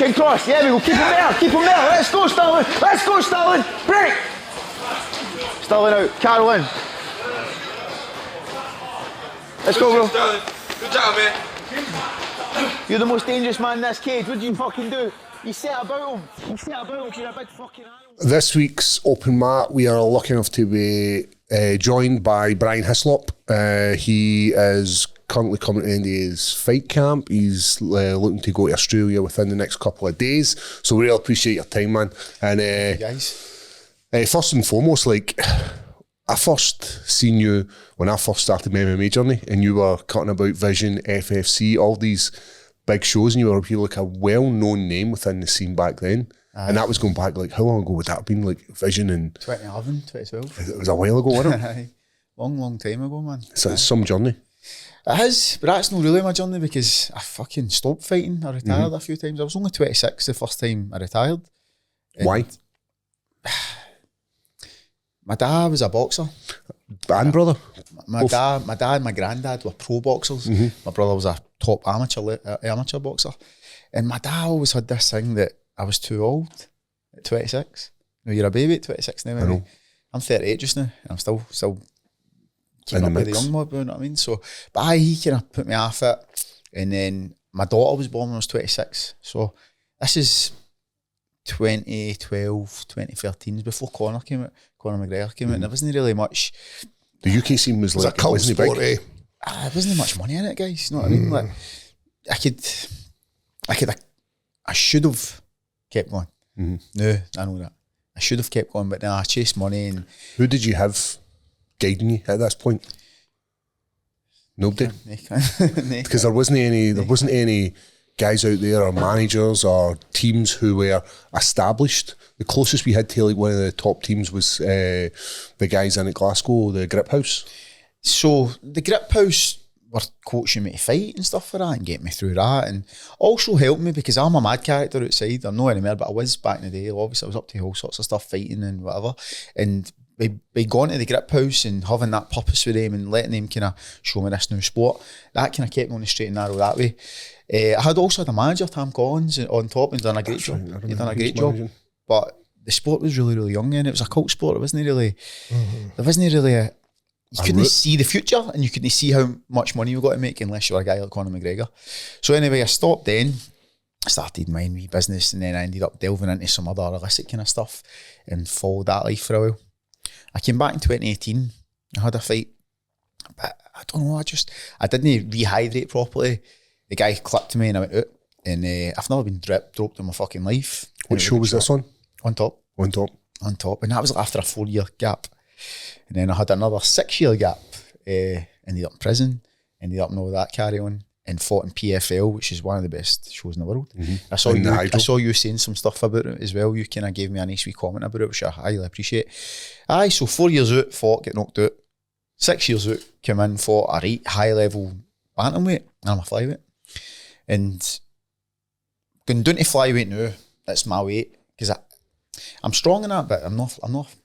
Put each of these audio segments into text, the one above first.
Can cross, yeah, we will keep him there, let's go Sterling, break! Sterling out, Carroll in. Let's go, bro. Sterling, good job, man. You're the most dangerous man in this cage, what did you fucking do? You set about him, because you're a big fucking animal. This week's open mat, we are lucky enough to be joined by Brian Hyslop. He is currently coming to the end of his fight camp. He's looking to go to Australia within the next couple of days. So we really appreciate your time, man. And guys, first and foremost, like, I first seen you when I first started my MMA journey, and you were cutting about Vision, FFC, all these big shows, and you were like a well-known name within the scene back then. And that was going back, like, how long ago would that have been? Like, Vision and 2011, 2012. It was a while ago, wasn't it? long time ago, man. So it's some journey. It is, but that's not really my journey because I fucking stopped fighting. I retired a few times. I was only 26 the first time I retired. Why? My dad was a boxer. And brother? My dad and my granddad were pro boxers. My brother was a top amateur boxer. And my dad always had this thing that I was too old at 26. No, you're a baby at 26 now. I know. I'm 38 just now. And I'm still keeping in up with the young mob, you know what I mean? So, but he kind of put me off it. And then my daughter was born when I was 26. So this is 2012, 2013, before Conor McGregor came out. And there wasn't really much. The UK scene was like, a cult wasn't sport, big? There wasn't much money in it, guys. You know what I mean? Like, I should have kept going. No, I know that. I should have kept going, but then I chased money. And who did you have guiding you at this point? Nobody. Because there wasn't any guys out there or managers or teams who were established. The closest we had to like one of the top teams was the guys in at Glasgow, the Grip House. So the Grip House were coaching me to fight and stuff like that and getting me through that, and also helped me because I'm a mad character outside. I'm not anymore, but I was back in the day. Obviously I was up to all sorts of stuff, fighting and whatever, and by going to the Grip House and having that purpose with them and letting them kind of show me this new sport, that kind of kept me on the straight and narrow that way. I had also had a manager, Tam Collins, on top, and done a great job. He done a great job, but the sport was really, really young, and it was a cult sport. It wasn't really, there wasn't really you couldn't see the future, and you couldn't see how much money you got to make unless you were a guy like Conor McGregor. So anyway, I stopped then. I started my own wee business, and then I ended up delving into some other illicit kind of stuff and followed that life for a while. I came back in 2018. I had a fight, but I don't know. I didn't rehydrate properly. The guy clipped me, and I went out. And I've never been dropped in my fucking life. What show was this on? On Top. On Top. On Top, and that was after a 4-year gap. And then I had another 6-year gap. Ended up in prison. Ended up in all that carry on, and fought in PFL, which is one of the best shows in the world. I saw you saying some stuff about it as well. You kind of gave me a nice wee comment about it, which I highly appreciate. So 4 years out, fought, get knocked out. 6 years out, came in, fought a right high level bantamweight, and I'm a flyweight. And going down to flyweight now, that's my weight, because I'm strong in that, but I'm not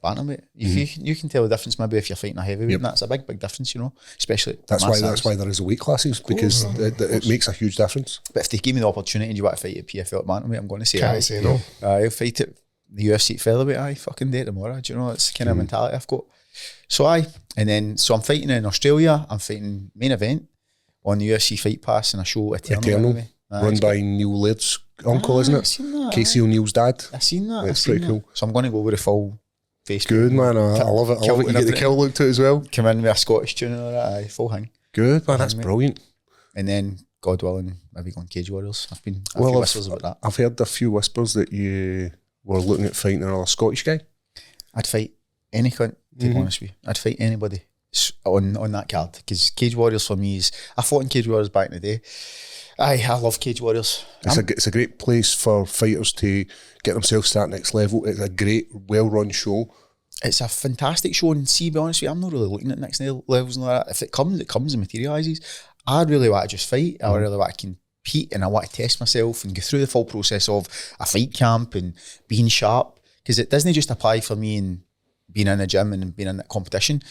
bantamweight. You can tell the difference maybe if you're fighting a heavyweight, and that's a big difference, you know. Especially that's why there is a weight classes, because it makes a huge difference. But if they give me the opportunity and you want to fight at PFL at bantamweight, I'm going to say can't say no. I'll fight at the UFC at featherweight. Fucking day tomorrow. Do you know, it's the kind of mentality I've got. So I'm fighting in Australia. I'm fighting main event on the UFC Fight Pass in a show Eternal. Run by Neil Laird's uncle, isn't it? Casey O'Neill's dad. I've seen that. It's pretty cool. So I'm going to go with a full face. Good, man. I love it. I love it. You get the kill look to it as well. Come in with a Scottish tune and all that. Full hang. Good, man. That's brilliant. And then, God willing, maybe going Cage Warriors. I've been a few whispers about that. I've heard a few whispers that you were looking at fighting another Scottish guy. I'd fight any cunt, to be honest with you. I'd fight anybody on that card, because Cage Warriors for me is, I fought in Cage Warriors back in the day. I love Cage Warriors. It's a great place for fighters to get themselves to that next level. It's a great, well-run show. It's a fantastic show, and see, to be honest with you, I'm not really looking at next levels and all that. If it comes and materialises. I really want to just fight. I really want to compete, and I want to test myself and go through the full process of a fight camp and being sharp, because it doesn't just apply for me in being in the gym and being in that competition.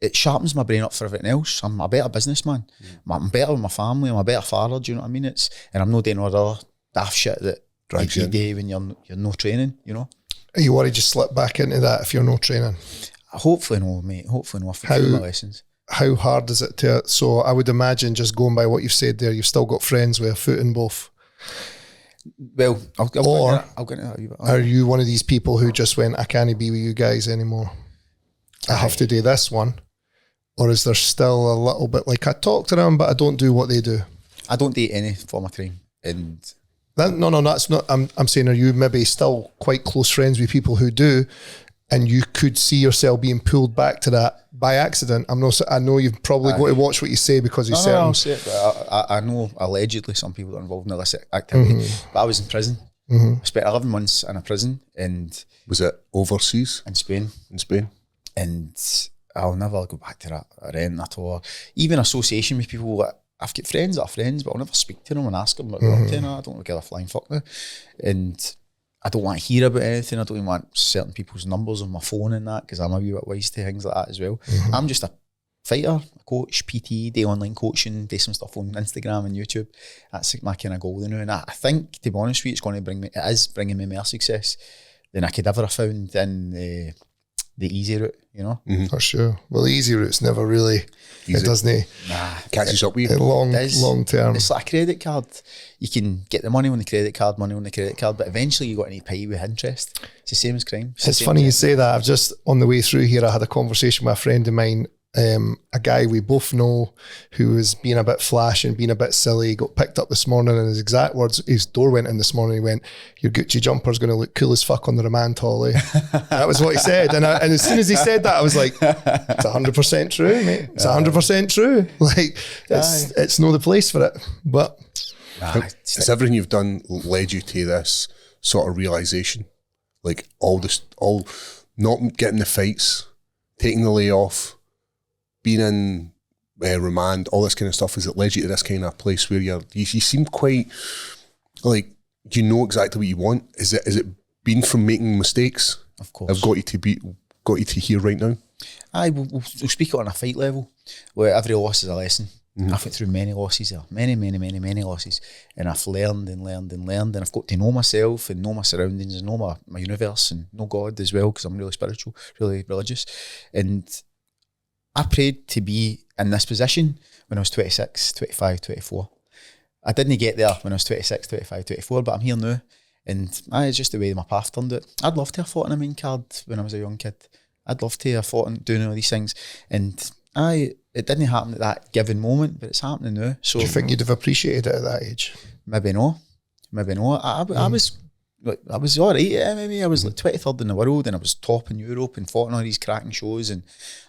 It sharpens my brain up for everything else. I'm a better businessman. I'm better with my family. I'm a better father. Do you know what I mean? And I'm not doing all the other daft shit that Drags you the in. day when you're no training, you know. Are you worried you slip back into that if you're no training? Hopefully no, mate. Hopefully no. I've fulfilled my lessons. How hard is it to? So I would imagine, just going by what you've said there, you've still got friends with a foot in both. Well, I'll get into that a wee bit. Are you one of these people who just went, I can't be with you guys anymore? I have to do this one. Or is there still a little bit like, I talk to them, but I don't do what they do? I don't date any form of crime. And No, that's not. I'm saying, are you maybe still quite close friends with people who do, and you could see yourself being pulled back to that by accident? I know you've probably got to watch what you say because you certain. I'll say it, but I know allegedly some people are involved in illicit activity. But I was in prison. I spent 11 months in a prison and Was it overseas? in Spain. In Spain? And I'll never go back to that again at all. Even association with people that I've got friends that are friends, but I'll never speak to them and ask them what they're up to. I don't give a flying fuck now. And I don't want to hear about anything. I don't even want certain people's numbers on my phone and that, because I'm a wee bit wise to things like that as well. I'm just a fighter, a coach, PT, do online coaching, do some stuff on Instagram and YouTube. That's my kind of goal now. And I think, to be honest with you, it is bringing me more success than I could ever have found in the easy route, you know? For sure. Well, the easy route's never really, Easy. it doesn't. Catches up with you. Long term. It's like a credit card. You can get the money on the credit card, but eventually you got to pay with interest. It's the same as crime. It's funny you say that. I've just, on the way through here, I had a conversation with a friend of mine, a guy we both know who was being a bit flash and being a bit silly. He got picked up this morning, and his exact words, his door went in this morning, he went, your Gucci jumper's going to look cool as fuck on the remand holiday. That was what he said. And as soon as he said that, I was like, it's 100% true, mate. It's 100% true. Like, it's no the place for it. But Has everything you've done led you to this sort of realisation? Like all not getting the fights, taking the layoff, being in remand, all this kind of stuff, has it led you to this kind of place where you seem quite like you know exactly what you want? Is it been from making mistakes? Of course. I've got you to here right now. We'll speak it on a fight level, where every loss is a lesson. I've went through many losses there, many losses, and I've learned and I've got to know myself and know my surroundings and know my universe and know God as well, because I'm really spiritual, really religious. And I prayed to be in this position when I was 26, 25, 24. I didn't get there when I was 26, 25, 24, but I'm here now. And it's just the way my path turned out. I'd love to have fought in a main card when I was a young kid. I'd love to have fought and doing all these things. And it didn't happen at that given moment, but it's happening now. So do you think you'd have appreciated it at that age? Maybe no. I was all right at MMA. I was like 23rd in the world, and I was top in Europe and fought in all these cracking shows, and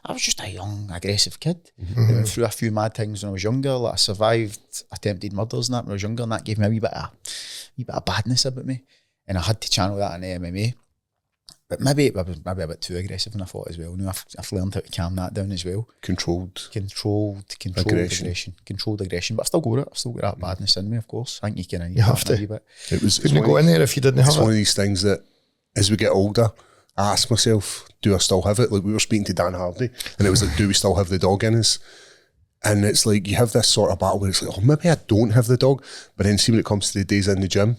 I was just a young, aggressive kid. I went through a few mad things when I was younger. Like I survived attempted murders and that when I was younger, and that gave me a wee bit of badness about me, and I had to channel that in MMA. But maybe I was a bit too aggressive when I fought as well. Now I've learned how to calm that down as well. Controlled aggression. But I've still got it. I've still got that badness in me, of course. I think you have to. Couldn't go in there if you didn't have it. It's one of these things that, as we get older, I ask myself, do I still have it? Like, we were speaking to Dan Hardy, and it was like, do we still have the dog in us? And it's like, you have this sort of battle where it's like, oh, maybe I don't have the dog. But then see when it comes to the days in the gym,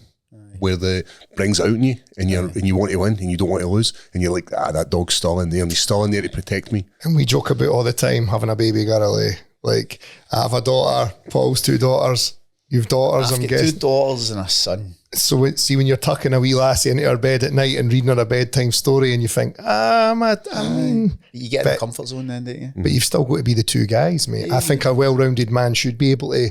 where the brings out in you, and you want to win and you don't want to lose, and you're like, that dog's still in there, and he's still in there to protect me. And we joke about all the time having a baby girl, eh? Like, I have a daughter, Paul's 2 daughters, you've daughters, I've got 2 daughters and a son. So see, when you're tucking a wee lassie into her bed at night and reading her a bedtime story, and you think, I mean, you get in the comfort zone then, don't you? But you've still got to be the 2 guys, mate. I think a well-rounded man should be able to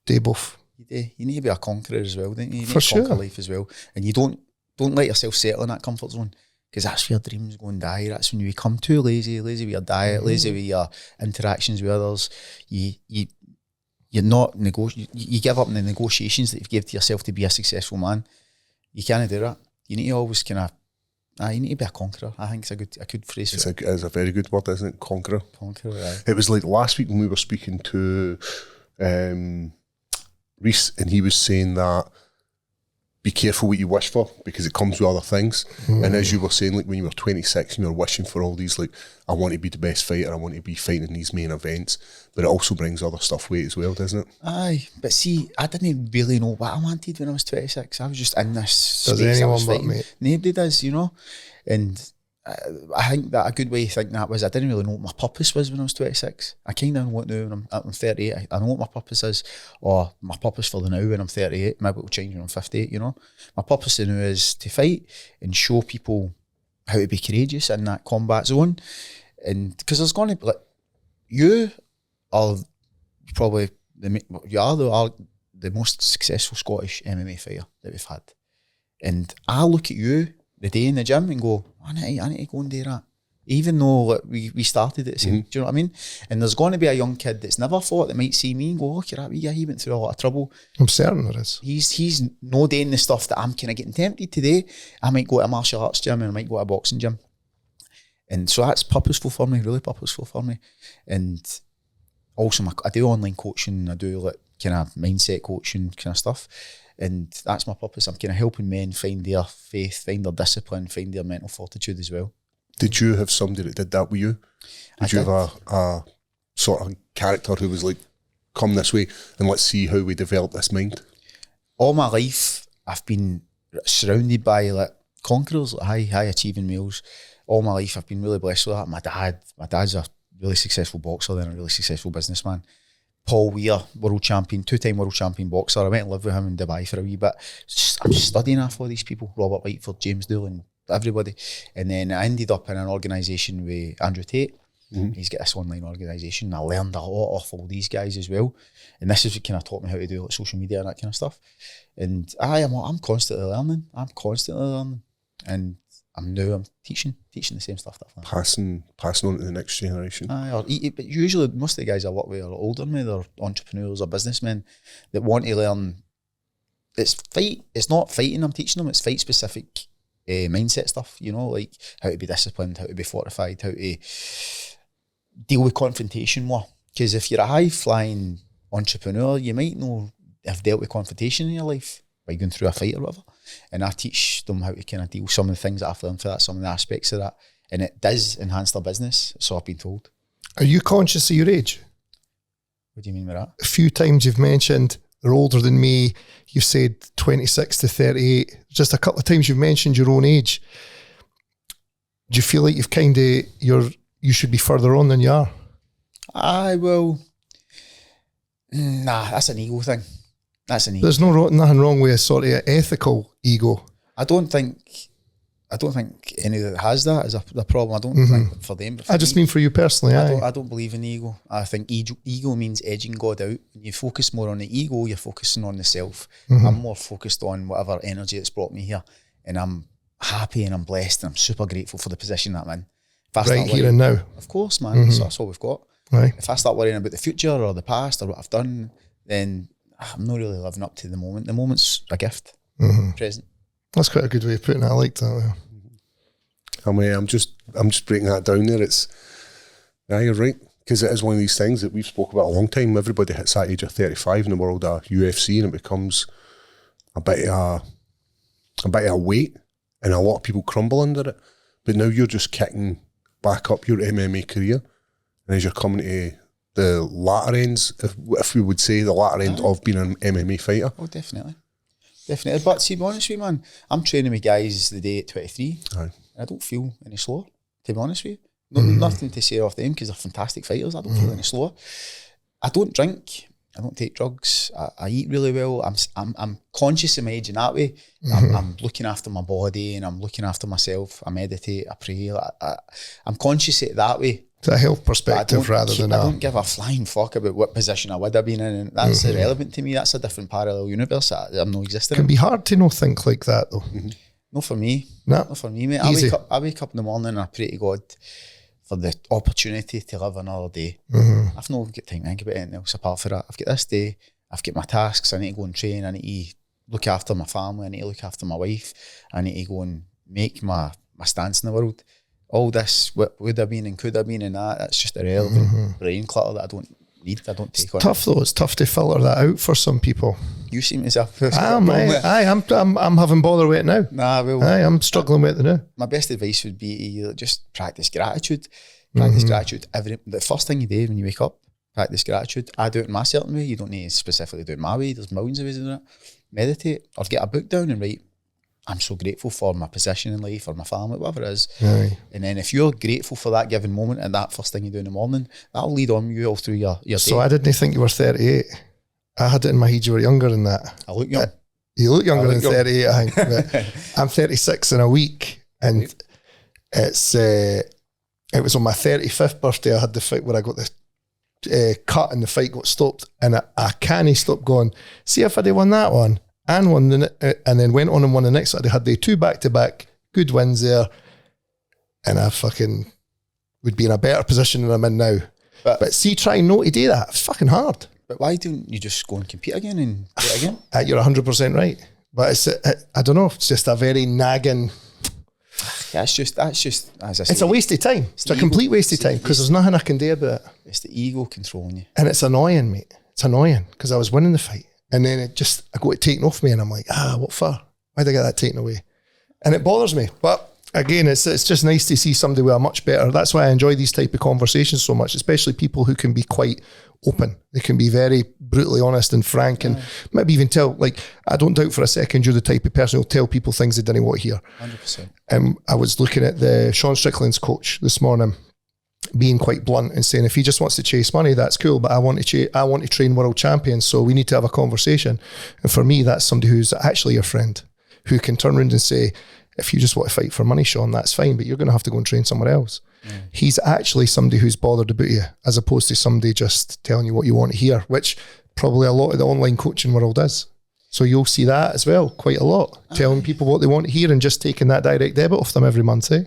do both. You need to be a conqueror as well, don't you? You need For to conquer sure. life as well. And you don't let yourself settle in that comfort zone, because that's where dreams go and die. That's when you become too lazy with your diet, lazy with your interactions with others. You're not you give up on the negotiations that you've given to yourself to be a successful man. You can't do that. You need to always you need to be a conqueror. I think it's a good phrase. It's a very good word, isn't it? Conqueror. Conqueror, aye. It was like last week when we were speaking to Reese, and he was saying that be careful what you wish for, because it comes with other things. And as you were saying, like when you were 26 and you were wishing for all these, like, I want to be the best fighter, I want to be fighting in these main events, but it also brings other stuff with it as well, doesn't it? Aye, but see, I didn't really know what I wanted when I was 26. I was just in this Does space. anyone but me? Nobody does, you know. And I think that a good way to think that was, I didn't really know what my purpose was when I was 26. I kind of know what now when I'm 38. I know what my purpose is, or my purpose for the now when I'm 38. Maybe it'll change when I'm 58, you know. My purpose now is to fight and show people how to be courageous in that combat zone. And because there's going to be, like, you are probably, you are the most successful Scottish MMA fighter that we've had. And I look at you the day in the gym and go, I need to go and do that. Even though, like, we started at the same, do you know what I mean? And there's going to be a young kid that's never fought that might see me and go, look at that wee guy, he went through a lot of trouble. I'm certain there is. He's no doing the stuff that I'm kind of getting tempted today. I might go to a martial arts gym and I might go to a boxing gym. And so that's purposeful for me, really purposeful for me. And also I do online coaching, I do like kind of mindset coaching kind of stuff. And that's my purpose. I'm kind of helping men find their faith, find their discipline, find their mental fortitude as well. Did you have somebody that did that with you? Did you have a sort of character who was like, come this way and let's see how we develop this mind? All my life, I've been surrounded by like conquerors, like high achieving males. All my life, I've been really blessed with that. My dad's a really successful boxer, then a really successful businessman. Paul Weir, world champion, 2-time world champion boxer. I went and lived with him in Dubai for a wee bit. I'm just studying off all these people, Robert Whiteford, James Doolan, everybody. And then I ended up in an organisation with Andrew Tate. He's got this online organisation. I learned a lot off all these guys as well. And this is what kind of taught me how to do like social media and that kind of stuff. And I'm constantly learning. And I'm teaching the same stuff. Passing on to the next generation. But usually most of the guys I work with are older than me. They're entrepreneurs or businessmen that want to learn. It's not fighting I'm teaching them. It's fight specific mindset stuff. You know, like how to be disciplined, how to be fortified, how to deal with confrontation more. Because if you're a high flying entrepreneur, you might not have dealt with confrontation in your life by going through a fight or whatever. And I teach them how to kind of deal with some of the things that I've learned for that, some of the aspects of that. And it does enhance their business, so I've been told. Are you conscious of your age? What do you mean by that? A few times you've mentioned they're older than me. You've said 26 to 38. Just a couple of times you've mentioned your own age. Do you feel like you should be further on than you are? Nah, that's an ego thing. There's nothing wrong with a sort of ethical ego. I don't think any that has that is the problem. I don't think for them. But for I just mean for you personally. I don't believe in ego. I think ego means edging God out. When you focus more on the ego, you're focusing on the self. I'm more focused on whatever energy that's brought me here, and I'm happy and I'm blessed and I'm super grateful for the position that I'm in. Right here and now. Of course, man. So that's all we've got. Right. If I start worrying about the future or the past or what I've done, then I'm not really living up to the moment. The moment's a gift. Present. That's quite a good way of putting it. I like that. I'm just breaking that down there. You're right, because it is one of these things that we've spoke about a long time. Everybody hits that age of 35 in the world of UFC, and it becomes a bit of a weight, and a lot of people crumble under it. But now you're just kicking back up your MMA career, and as you're coming to the latter ends, if we would say the latter end of being an MMA fighter. Oh, definitely. But to be honest with you, man, I'm training with guys the day at 23. And I don't feel any slower, to be honest with you. Nothing to say off them because they're fantastic fighters. I don't feel any slower. I don't drink. I don't take drugs. I eat really well. I'm conscious of my age in that way. I'm looking after my body and I'm looking after myself. I meditate. I pray. I'm conscious of it that way. It's a health perspective rather than I don't give a flying fuck about what position I would have been in. And that's irrelevant to me. That's a different parallel universe that I'm not existing in. It can be hard to not think like that though. Not for me. No. Not for me, mate. Easy. I wake up in the morning and I pray to God for the opportunity to live another day. I've not got time to think about anything else apart from that. I've got this day, I've got my tasks, I need to go and train, I need to look after my family, I need to look after my wife, I need to go and make my stance in the world. All this, what would have been and could have been and that's just irrelevant brain clutter that I don't need. I don't take on Tough though. It's tough to filter that out for some people. You seem as if I'm having bother with it now. Nah, well, I'm struggling with it now. my best advice would be to just practice gratitude. Practice gratitude the first thing you do when you wake up. Practice gratitude. I do it in my certain way. You don't need to specifically do it my way. There's millions of ways of doing it. Meditate or get a book down and write, I'm so grateful for my position in life or my family, whatever it is. Aye. And then if you're grateful for that given moment and that first thing you do in the morning, that'll lead on you all through your day. So I didn't think you were 38. I had it in my head you were younger than that. I look young. You look younger than young. 38, I think. But I'm 36 in a week, and it's it was on my 35th birthday. I had the fight where I got the cut and the fight got stopped, and I can't stop going, see if I'd won that one and won and then went on and won the next. I had the 2 back-to-back good wins there, and I fucking would be in a better position than I'm in now. But see, trying not to do that, it's fucking hard. But why don't you just go and compete again and do it again? You're 100% right. But it's I don't know, it's just a very nagging... Yeah, that's just as I say. It's a waste of time. It's a complete waste of time because there's nothing I can do about it. It's the ego controlling you. And it's annoying, mate. It's annoying because I was winning the fight. And then I got it taken off me and I'm like, what for? Why'd I get that taken away? And it bothers me. But again, it's just nice to see somebody with a much better... That's why I enjoy these type of conversations so much, especially people who can be quite open. They can be very brutally honest and frank and maybe even tell, like, I don't doubt for a second you're the type of person who'll tell people things they didn't want to hear. 100%. I was looking at the Sean Strickland's coach this morning, being quite blunt and saying, if he just wants to chase money, that's cool, but I want to train world champions, so we need to have a conversation. And for me, that's somebody who's actually your friend, who can turn around and say, if you just want to fight for money, Sean, that's fine, but you're going to have to go and train somewhere else. He's actually somebody who's bothered about you, as opposed to somebody just telling you what you want to hear, which probably a lot of the online coaching world is. So you'll see that as well, quite a lot, telling people what they want to hear and just taking that direct debit off them every month, eh?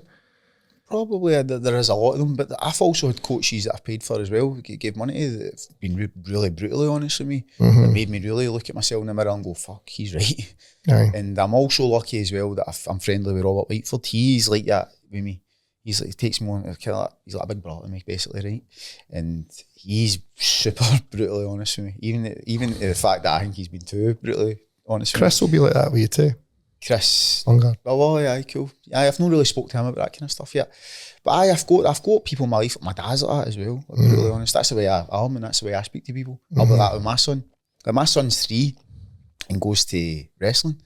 Probably there is a lot of them, but I've also had coaches that I've paid for as well, gave money to, that have been really brutally honest with me. That made me really look at myself in the mirror and go, fuck, he's right. Aye. And I'm also lucky as well that I'm friendly with Robert Whiteford. He's like that with me. He's like, he takes me on, he's like a big brother to me, basically, right? And he's super brutally honest with me. Even the fact that I think he's been too brutally honest with me. Chris will be like that with you too. Chris. Longer. Oh, yeah, cool. Yeah, I've not really spoke to him about that kind of stuff yet. But I've got people in my life, my dad's like that as well, like, brutally honest. That's the way I am, and that's the way I speak to people. I'll be that with my son. Like, my son's 3 and goes to wrestling,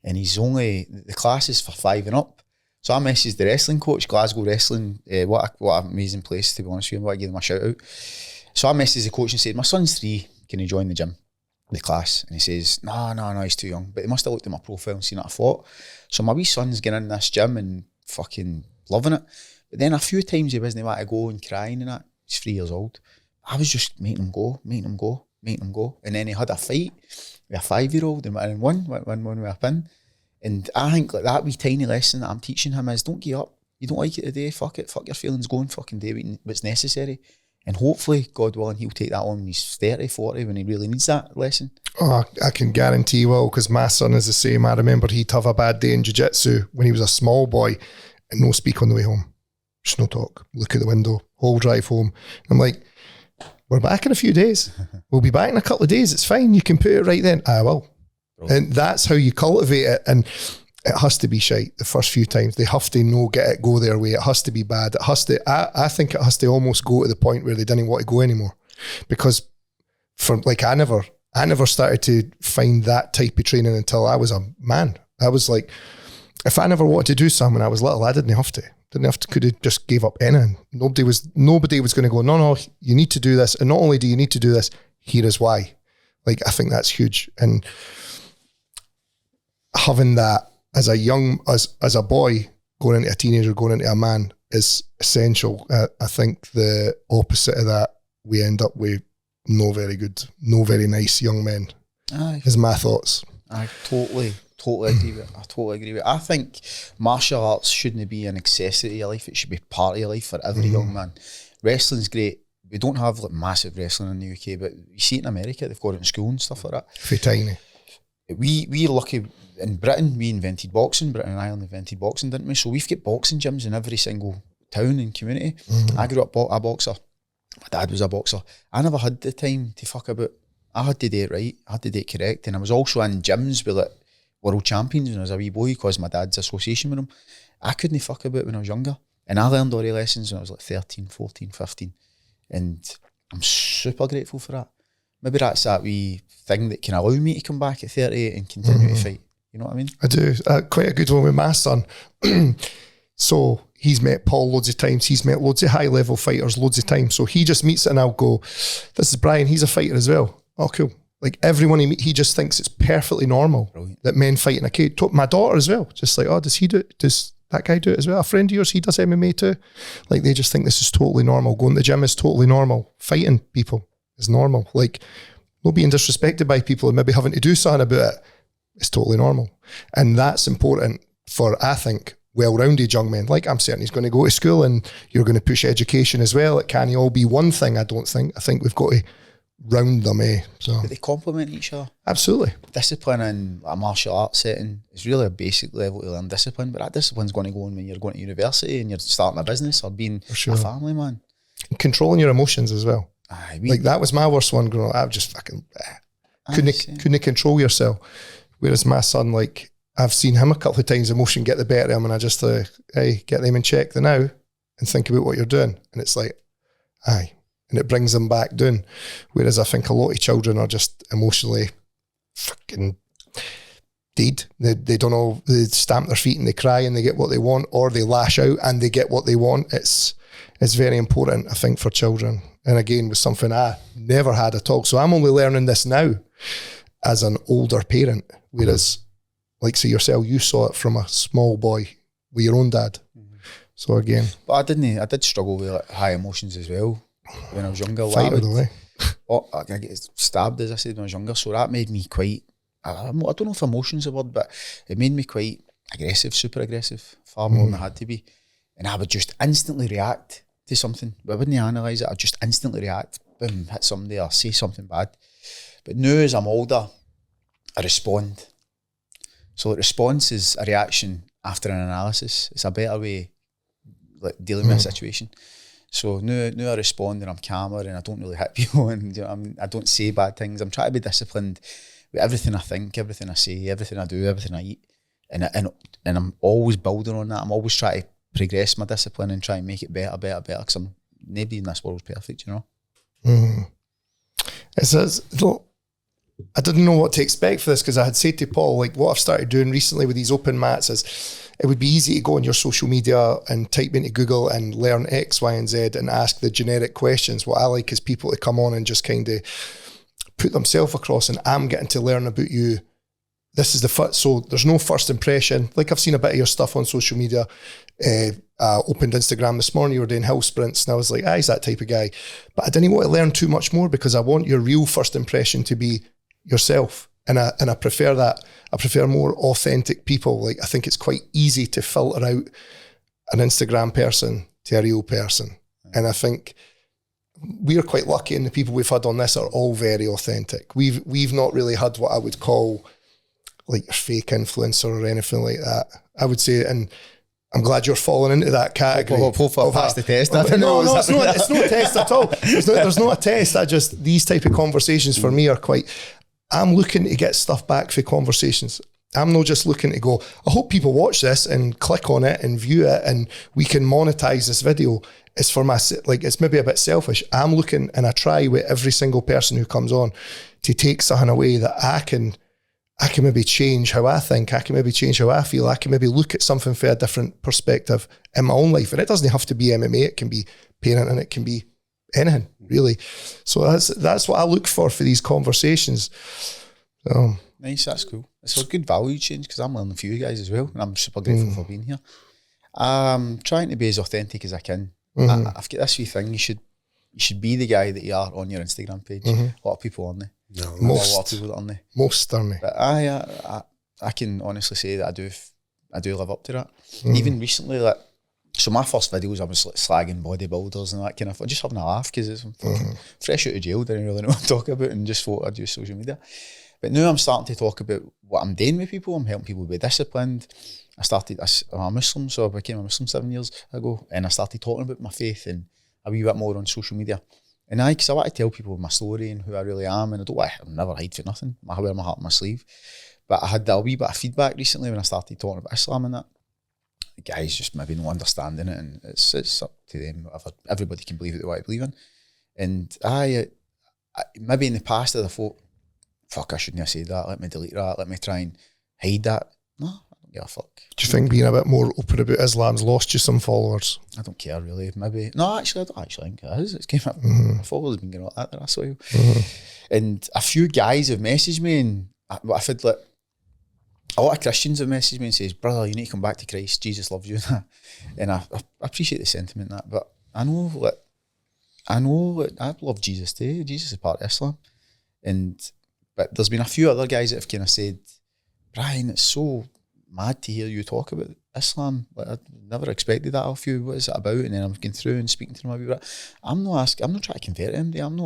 and the class is for 5 and up. So I messaged the wrestling coach, Glasgow Wrestling, what an amazing place, to be honest with you. I want to give them a shout out. So I messaged the coach and said, my son's 3, can he join the gym, the class? And he says, no, he's too young. But he must have looked at my profile and seen that I fought. So my wee son's getting in this gym and fucking loving it. But then a few times he wasn't want to go and crying and that. He's 3 years old. I was just making him go. And then he had a fight with a 5-year-old and won with a pin. And I think like that wee tiny lesson that I'm teaching him is, don't give up. You don't like it today, fuck it. Fuck your feelings, go and fucking do what's necessary. And hopefully, God willing, he'll take that on when he's 30, 40, when he really needs that lesson. Oh, I can guarantee you will, because my son is the same. I remember he'd have a bad day in jiu-jitsu when he was a small boy and no speak on the way home. Just no talk. Look at the window, whole drive home. I'm like, we're back in a few days. We'll be back in a couple of days. It's fine. You can put it right then. I will. And that's how you cultivate it. And it has to be shite the first few times. They have to go their way. It has to be bad. It has to, I think it has to almost go to the point where they didn't want to go anymore. Because I never started to find that type of training until I was a man. I was like, if I never wanted to do something when I was little, I didn't have to. Could have just gave up anything. Nobody was going to go, no, you need to do this. And not only do you need to do this, here is why. Like, I think that's huge. And having that as a boy, going into a teenager, going into a man is essential. I think the opposite of that, we end up with no very good, no very nice young men. Aye. Is my thoughts. I totally agree with it. I think martial arts shouldn't be an accessory to your life. It should be part of your life for every young man. Wrestling's great. We don't have like massive wrestling in the UK, but you see it in America. They've got it in school and stuff like that. If you're tiny. We're lucky in Britain. We invented boxing. Britain and Ireland invented boxing, didn't we? So we've got boxing gyms in every single town and community. I grew up a boxer. My dad was a boxer. I never had the time to fuck about. I had to do it right. I had to do it correct. And I was also in gyms with like world champions when I was a wee boy because my dad's association with them. I couldn't fuck about when I was younger. And I learned all the lessons when I was like 13, 14, 15. And I'm super grateful for that. Maybe that's that wee thing that can allow me to come back at 38 and continue to fight. You know what I mean? I do. Quite a good one with my son. So he's met Paul loads of times. He's met loads of high-level fighters loads of times. So he just meets it and I'll go, this is Brian, he's a fighter as well. Oh, cool. Like everyone he meets, he just thinks it's perfectly normal that men fight in a cage. My daughter as well. Just like, oh, does he do it? Does that guy do it as well? A friend of yours, he does MMA too. Like they just think this is totally normal. Going to the gym is totally normal. Fighting people is normal. Like not being disrespected by people and maybe having to do something about it is totally normal. And that's important for, I think, well-rounded young men. Like I'm certain he's going to go to school and you're going to push education as well. It can't all be one thing, I don't think. I think we've got to round them, So. But they complement each other. Absolutely. Discipline in a martial arts setting is really a basic level to learn discipline, but that discipline's going to go on when you're going to university and you're starting a business or being a family man. Controlling your emotions as well. Aye, like that was my worst one growing up. I just fucking couldn't control yourself. Whereas my son, like I've seen him a couple of times, emotion get the better of him, and I just hey, get them in check the now and think about what you're doing. And it's like, aye. And it brings them back down. Whereas I think a lot of children are just emotionally fucking dead. They don't know, they stamp their feet and they cry and they get what they want, or they lash out and they get what they want. It's very important, I think, for children. And again, was something I never had at all. So I'm only learning this now as an older parent. Whereas, like say yourself, you saw it from a small boy with your own dad. So again. But I did struggle with like, high emotions as well. When I was younger, fight out of the way. I get stabbed, as I said, when I was younger. So that made me quite, I don't know if emotion's a word, but it made me quite aggressive, super aggressive, far more than I had to be. And I would just instantly react to something. But I wouldn't analyse it, I'd just instantly react, boom, hit somebody or say something bad. But now as I'm older, I respond. So a response is a reaction after an analysis. It's a better way like dealing with a situation. So now I respond and I'm calmer and I don't really hit people and you know, I don't say bad things. I'm trying to be disciplined with everything I think, everything I say, everything I do, everything I eat. And I'm always building on that. I'm always trying to progress my discipline and try and make it better because nobody in this world is perfect, you know? It says, I didn't know what to expect for this because I had said to Paul, like what I've started doing recently with these open mats is it would be easy to go on your social media and type into Google and learn X, Y, and Z and ask the generic questions. What I like is people to come on and just kind of put themselves across, and I'm getting to learn about you. This is the first, so there's no first impression. Like I've seen a bit of your stuff on social media. I opened Instagram this morning, you were doing hill sprints, and I was like, he's that type of guy. But I didn't want to learn too much more because I want your real first impression to be yourself. And I prefer that. I prefer more authentic people. Like I think it's quite easy to filter out an Instagram person to a real person. And I think we're quite lucky, and the people we've had on this are all very authentic. We've not really had what I would call like a fake influencer or anything like that. I would say, and I'm glad you're falling into that category. Hopefully I'll pass the test. No, it's not a test at all. There's not a test. These type of conversations for me are quite, I'm looking to get stuff back for conversations. I'm not just looking to go, I hope people watch this and click on it and view it and we can monetize this video. It's for my, like, it's maybe a bit selfish. I'm looking, and I try with every single person who comes on to take something away that I can maybe change how I think. I can maybe change how I feel. I can maybe look at something from a different perspective in my own life. And it doesn't have to be MMA. It can be parenting. It can be anything, really. So that's what I look for these conversations. So. Nice, that's cool. It's a good value change because I'm learning from you guys as well, and I'm super grateful for being here. I'm trying to be as authentic as I can. I've got this wee thing. You should be the guy that you are on your Instagram page. A lot of people on there. No, a lot of people that are on there. Most are me. But I can honestly say that I do live up to that. Even recently, like, so my first videos I was like slagging bodybuilders and that kind of, just having a laugh because it's fucking fresh out of jail, didn't really know what to talk about, and just thought I'd use social media. But now I'm starting to talk about what I'm doing with people. I'm helping people be disciplined. I'm a Muslim, so I became a Muslim 7 years ago, and I started talking about my faith and a wee bit more on social media. And because I want to tell people my story and who I really am, and I'll never hide for nothing. I wear my heart on my sleeve. But I had a wee bit of feedback recently when I started talking about Islam and that. The guys just maybe not understanding it, and it's up to them. Everybody can believe what they want to believe in. And I maybe in the past I'd have thought, fuck, I shouldn't have said that. Let me delete that. Let me try and hide that. No, I don't give a fuck. Do you think being a bit more open about Islam's lost you some followers? I don't care really. Maybe no. Actually, I don't actually think it is. It's came up. My followers have been getting like that the last while, and a few guys have messaged me, and I've had like a lot of Christians have messaged me and says, "Brother, you need to come back to Christ. Jesus loves you." And I appreciate the sentiment that, but I know I love Jesus too. Jesus is part of Islam, but there's been a few other guys that have kind of said, "Brian, it's so mad to hear you talk about Islam. Like, I never expected that of you. What is it about?" And then I'm going through and speaking to them about it. I'm not trying to convert him. I'm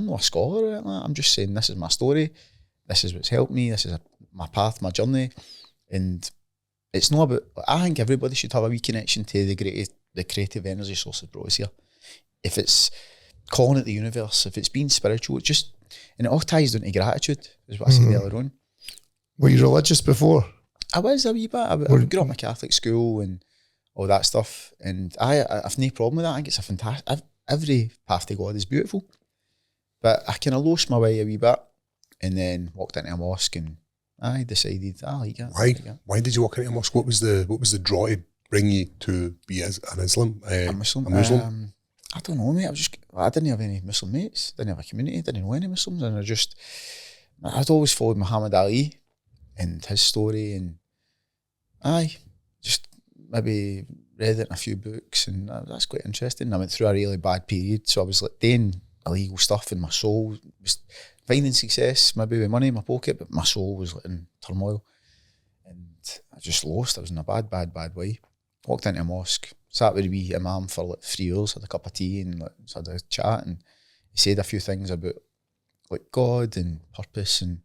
not a scholar or anything like that. I'm just saying this is my story. This is what's helped me. This is my path, my journey, and it's not about. I think everybody should have a wee connection to the creative energy source that brought us here. If it's calling it the universe, if it's being spiritual, and it all ties down to gratitude, is what I said earlier on. Were you religious before? I was a wee bit. I grew up in a Catholic school and all that stuff, and I've no problem with that. I think it's a fantastic. Every path to God is beautiful, but I kind of lost my way a wee bit, and then walked into a mosque, and I decided I like it. Why did you walk into a mosque? What was the draw to bring you to be an Muslim? A Muslim. I don't know, mate. I didn't have any Muslim mates. Didn't have a community. Didn't know any Muslims, and I'd always followed Muhammad Ali and his story, and I just maybe read it in a few books, and that's quite interesting. I went through a really bad period, so I was like doing illegal stuff, and my soul was finding success, maybe with money in my pocket, but my soul was like in turmoil, and I just lost. I was in a bad way. Walked into a mosque, sat with a wee imam for like 3 hours, had a cup of tea, and like, just had a chat, and he said a few things about like God and purpose, and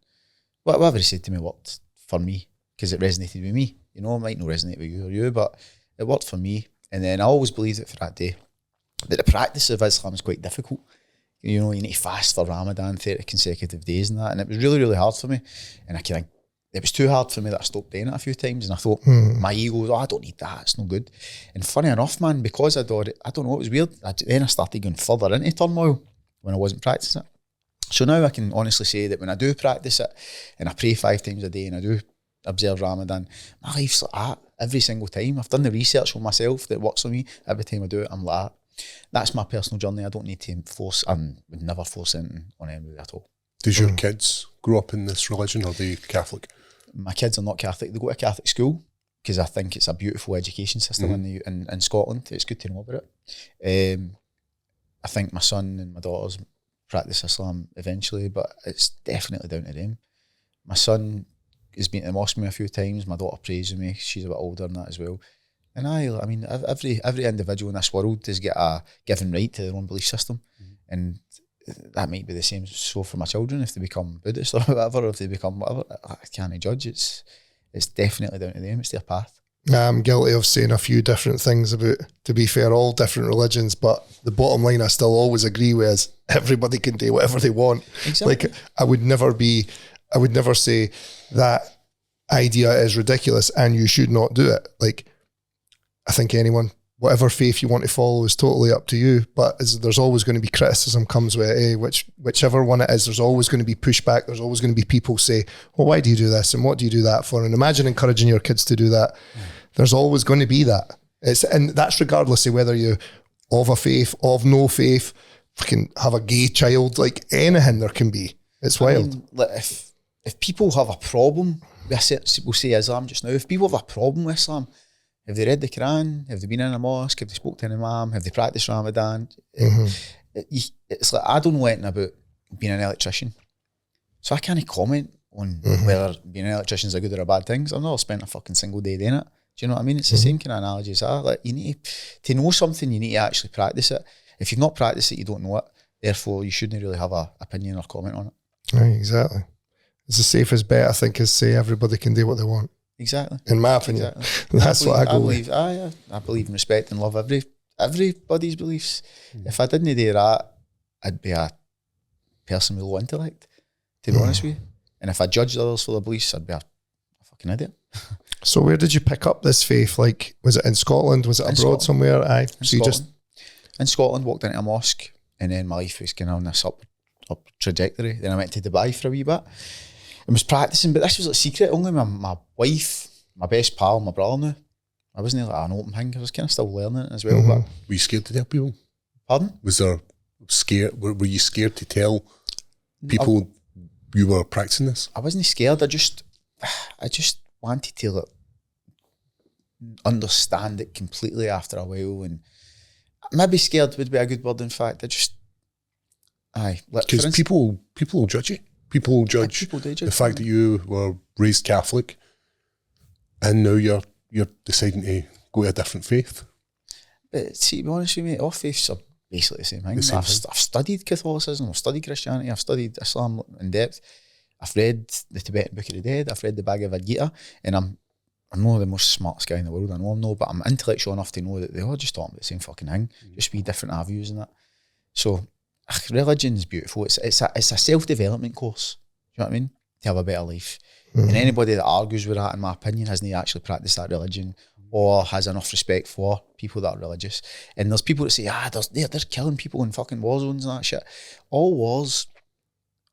whatever he said to me worked for me because it resonated with me. You know, it might not resonate with you, but it worked for me. And then I always believed it for that day. But the practice of Islam is quite difficult. You know, you need to fast for Ramadan 30 consecutive days and that. And it was really, really hard for me. And it was too hard for me that I stopped doing it a few times. And I thought, my ego was, I don't need that, it's no good. And funny enough, man, because I don't know, it was weird. Then I started going further into turmoil when I wasn't practicing it. So now I can honestly say that when I do practice it and I pray 5 times a day and I do observe Ramadan, my life's like that every single time. I've done the research on myself that works for me. Every time I do it, I'm like that. That's my personal journey. I don't need to force, and would never force anything on anybody at all. Does your kids grow up in this religion, or are they Catholic? My kids are not Catholic. They go to Catholic school because I think it's a beautiful education system in Scotland. It's good to know about it. I think my son and my daughters practice Islam eventually, but it's definitely down to them. My son has been to the mosque with me a few times. My daughter prays with me. She's a bit older than that as well. And I mean, every individual in this world has got a given right to their own belief system, and that might be the same so for my children if they become Buddhist or whatever, or if they become whatever. I can't judge. It's definitely down to them. It's their path. I'm guilty of saying a few different things about, to be fair, all different religions, but the bottom line I still always agree with is everybody can do whatever they want. Exactly. Like I would never say that idea is ridiculous and you should not do it. Like I think anyone, whatever faith you want to follow is totally up to you, but there's always going to be criticism comes with it, whichever one it is, there's always going to be pushback. There's always going to be people say, well, why do you do this? And what do you do that for? And imagine encouraging your kids to do that. There's always going to be that. And that's regardless of whether you're of a faith, of no faith, fucking have a gay child, like anything there can be. It's wild. I mean, if people have a problem, we'll say Islam just now, if people have a problem with Islam, have they read the Quran? Have they been in a mosque? Have they spoke to an imam? Have they practiced Ramadan? It's like, I don't know anything about being an electrician. So I can't comment on whether being an electrician is a good or a bad thing. I've never spent a fucking single day doing it. Do you know what I mean? It's the same kind of analogy as that. Like, you need to know something, you need to actually practice it. If you've not practiced it, you don't know it. Therefore, you shouldn't really have an opinion or comment on it. Right, exactly. It's the safest bet, I think, is say everybody can do what they want. Exactly. In my opinion. Exactly. That's what I go with. I believe in respect and love everybody's beliefs. If I didn't do that, I'd be a person with low intellect, to be honest with you. And if I judged others for their beliefs, I'd be a fucking idiot. So where did you pick up this faith? Like, was it in Scotland? Was it abroad somewhere? Aye. So you just in Scotland, walked into a mosque, and then my life was kind of on this up trajectory. Then I went to Dubai for a wee bit and was practicing, but this was like secret. Only my wife, my best pal, my brother knew. I wasn't like an open thing. I was kind of still learning it as well. But Were you scared to tell people? pardon? Was there were you scared to tell people you were practicing this? I wasn't scared. I just wanted to like, understand it completely after a while, and maybe scared would be a good word. In fact, Because people will judge you. People will judge people do the judge fact that you were raised Catholic, and now you're deciding to go to a different faith. But see, to be honest with you, mate, all faiths are basically the same thing. The same I've thing. studied Catholicism, I've studied Christianity, I've studied Islam in depth. I've read the Tibetan Book of the Dead, I've read the Bhagavad Gita, and I'm not the most smartest guy in the world, I know I'm not, but I'm intellectual enough to know that they all just talking about the same fucking thing, just be different avenues and that. So religion's beautiful. It's a self-development course. Do you know what I mean? To have a better life. And anybody that argues with that, in my opinion, hasn't actually practiced that religion or has enough respect for people that are religious. And there's people that say, they're killing people in fucking war zones and that shit. All wars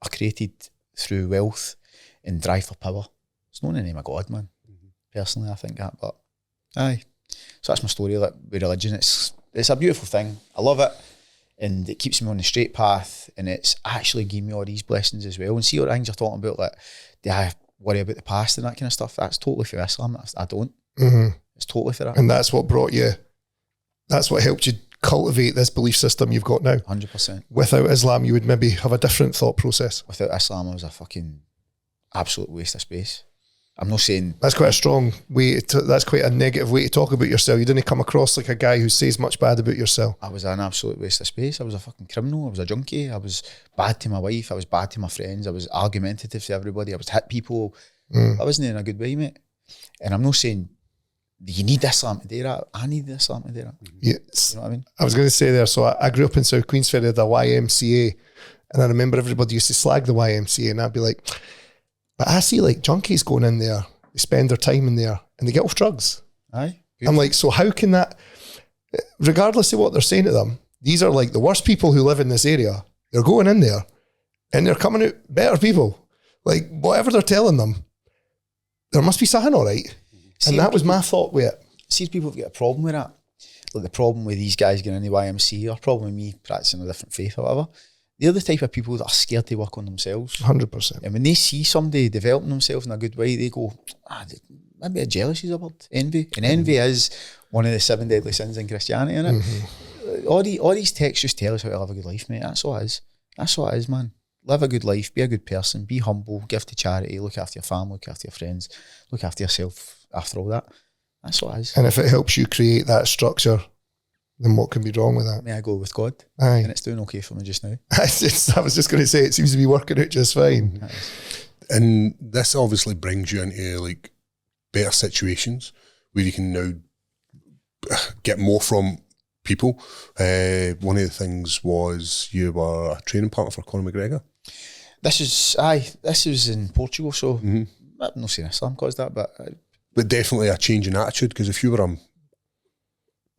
are created through wealth and drive for power. It's not in the name of God, man. Personally, I think that. But aye. So that's my story like, with religion. It's a beautiful thing. I love it. And it keeps me on the straight path, and it's actually giving me all these blessings as well. And see what things you're talking about, like, do I worry about the past and that kind of stuff? That's totally for Islam. I don't. It's totally for that. and that's what helped you cultivate this belief system you've got now. 100%. Without Islam, you would maybe have a different thought process. Without Islam, I was a fucking absolute waste of space. I'm not saying... That's quite a strong way, that's quite a negative way to talk about yourself. You didn't come across like a guy who says much bad about yourself. I was an absolute waste of space. I was a fucking criminal. I was a junkie. I was bad to my wife. I was bad to my friends. I was argumentative to everybody. I was hit people. I wasn't in a good way, mate. And I'm not saying you need Islam to do that. I need Islam to do that. Yes. You know what I mean? I was going to say there, so I grew up in South Queensferry, the YMCA, and I remember everybody used to slag the YMCA, and I'd be like, but I see like junkies going in there, they spend their time in there, and they get off drugs. Aye. I'm like, so how can that, regardless of what they're saying to them, these are like the worst people who live in this area. They're going in there, and they're coming out better people. Like, whatever they're telling them, there must be something all right. And that was my thought with it. See, people have got a problem with that. Like the problem with these guys getting in the YMCA, or problem with me practicing a different faith or whatever. They're the type of people that are scared to work on themselves. 100%. And when they see somebody developing themselves in a good way, they go, maybe a jealousy is a word. Envy. And envy is one of the 7 deadly sins in Christianity, isn't it? All these texts just tell us how to live a good life, mate. That's all it is. That's all it is, man. Live a good life, be a good person, be humble, give to charity, look after your family, look after your friends, look after yourself after all that. That's all it is. And if it helps you create that structure, then what can be wrong with that? May I go with God? Aye. And it's doing okay for me just now. I was just going to say, it seems to be working out just fine. And this obviously brings you into like better situations where you can now get more from people. One of the things was you were a training partner for Conor McGregor. This was in Portugal, so I'm not saying Islam caused that, but definitely a change in attitude, because if you were an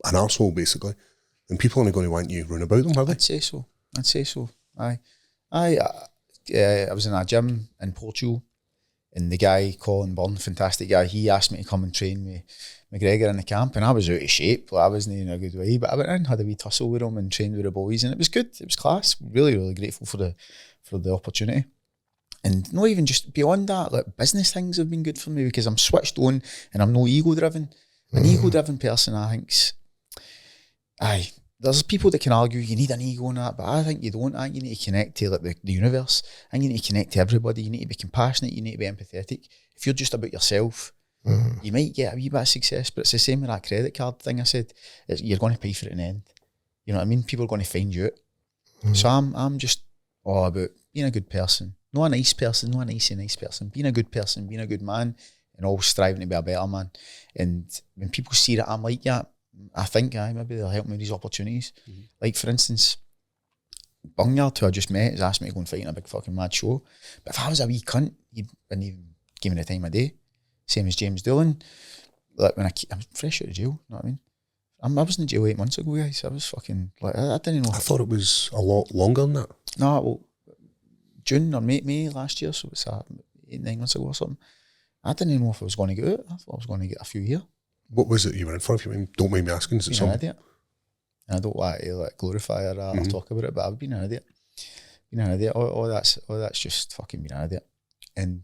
arsehole basically, then people aren't going to want you run about them, are they? I'd say so. I was in a gym in Portugal, and the guy, Colin Byrne, fantastic guy, he asked me to come and train with McGregor in the camp, and I was out of shape, I wasn't in a good way, but I went in, had a wee tussle with him and trained with the boys, and it was good, it was class, really, really grateful for the opportunity. And not even just beyond that, like business things have been good for me because I'm switched on and I'm no ego driven. An ego driven person, I think's, there's people that can argue you need an ego in that, but I think you don't. I think you need to connect to like the universe. I think you need to connect to everybody. You need to be compassionate. You need to be empathetic. If you're just about yourself, you might get a wee bit of success, but it's the same with that credit card thing I said. You're going to pay for it in the end. You know what I mean? People are going to find you out. So I'm just all about being a good person. Not a nice person, not a nice person. Being a good person, being a good man, and always striving to be a better man. And when people see that I'm like that, I think maybe they'll help me with these opportunities. Like for instance, Bungyard, who I just met, has asked me to go and fight in a big fucking mad show. But if I was a wee cunt, he wouldn't even give me the time of day. Same as James Doolan. Like when I'm fresh out of jail, you know what I mean? I was in jail 8 months ago, guys. I was fucking like I didn't know. I thought it was a lot longer than that. No, well, June or May last year, so it's 8-9 months ago or something. I didn't know if I was going to get out. I thought I was going to get a few years. What was it you were in for? If you don't mind me asking, is it Being an idiot. And I don't want to like glorify or talk about it, but I've been an idiot. Been an idiot. All that's just fucking being an idiot. And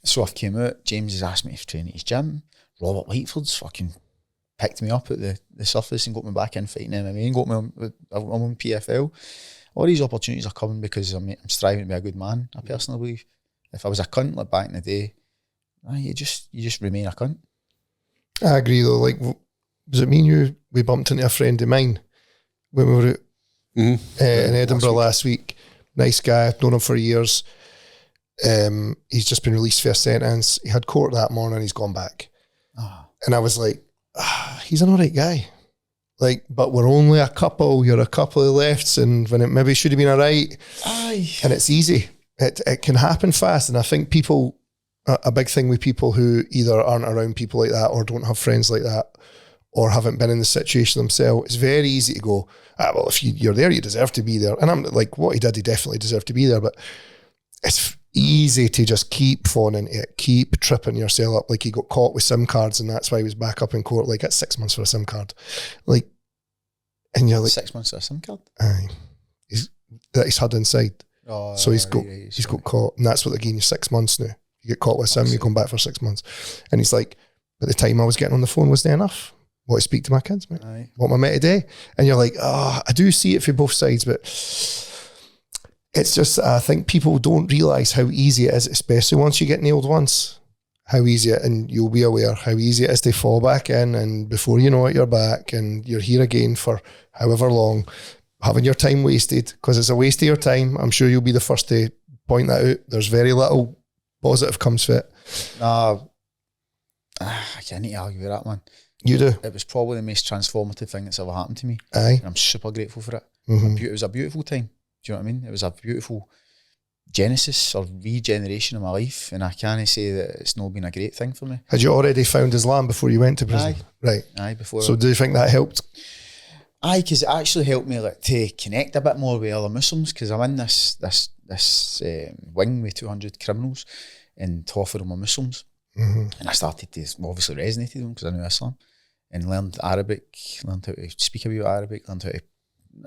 so I've came out. James has asked me to train at his gym. Robert Lightford's fucking picked me up at the surface and got me back in fighting MMA and got me on PFL. All these opportunities are coming because I'm striving to be a good man. I personally believe. If I was a cunt like back in the day, you just remain a cunt. I agree though. Like, was it me and we bumped into a friend of mine when we were out in Edinburgh last week. Nice guy, I've known him for years. He's just been released for a sentence. He had court that morning, he's gone back. And I was like, he's an alright guy. Like, but we're only a couple, you're a couple of lefts, and when it maybe should have been alright. And it's easy. It can happen fast. And I think people, a big thing with people who either aren't around people like that or don't have friends like that or haven't been in the situation themselves, it's very easy to go, well, if you're there, you deserve to be there. And I'm like, what he did, he definitely deserved to be there. But it's easy to just keep falling into it, keep tripping yourself up. Like he got caught with SIM cards and that's why he was back up in court. Like, that's 6 months for a SIM card. Like, and you're like, 6 months for a SIM card? Aye. He's had inside. So he's got caught, and that's what they're giving you 6 months now. You get caught with SIM, you come back for 6 months. And he's like, but the time I was getting on the phone wasn't enough. Want to speak to my kids, mate? Aye. What am I met today? And you're like, I do see it for both sides, but it's just, I think people don't realise how easy it is, especially once you get nailed once, how easy it, and you'll be aware how easy it is to fall back in, and before you know it, you're back, and you're here again for however long, having your time wasted, because it's a waste of your time. I'm sure you'll be the first to point that out. There's very little positive comes from it. I can't need to argue with that, man. You do? It was probably the most transformative thing that's ever happened to me. Aye. And I'm super grateful for it. Mm-hmm. It was a beautiful time. Do you know what I mean? It was a beautiful genesis or regeneration of my life, and I can't say that it's not been a great thing for me. Had you already found Islam before you went to prison? Aye. Right. Aye, before. So do you think that helped? Aye, because it actually helped me like to connect a bit more with other Muslims, because I'm in this wing with 200 criminals, and half of them are Muslims. Mm-hmm. And I started to obviously resonate with them because I knew Islam, and learned Arabic, learned how to speak a bit Arabic,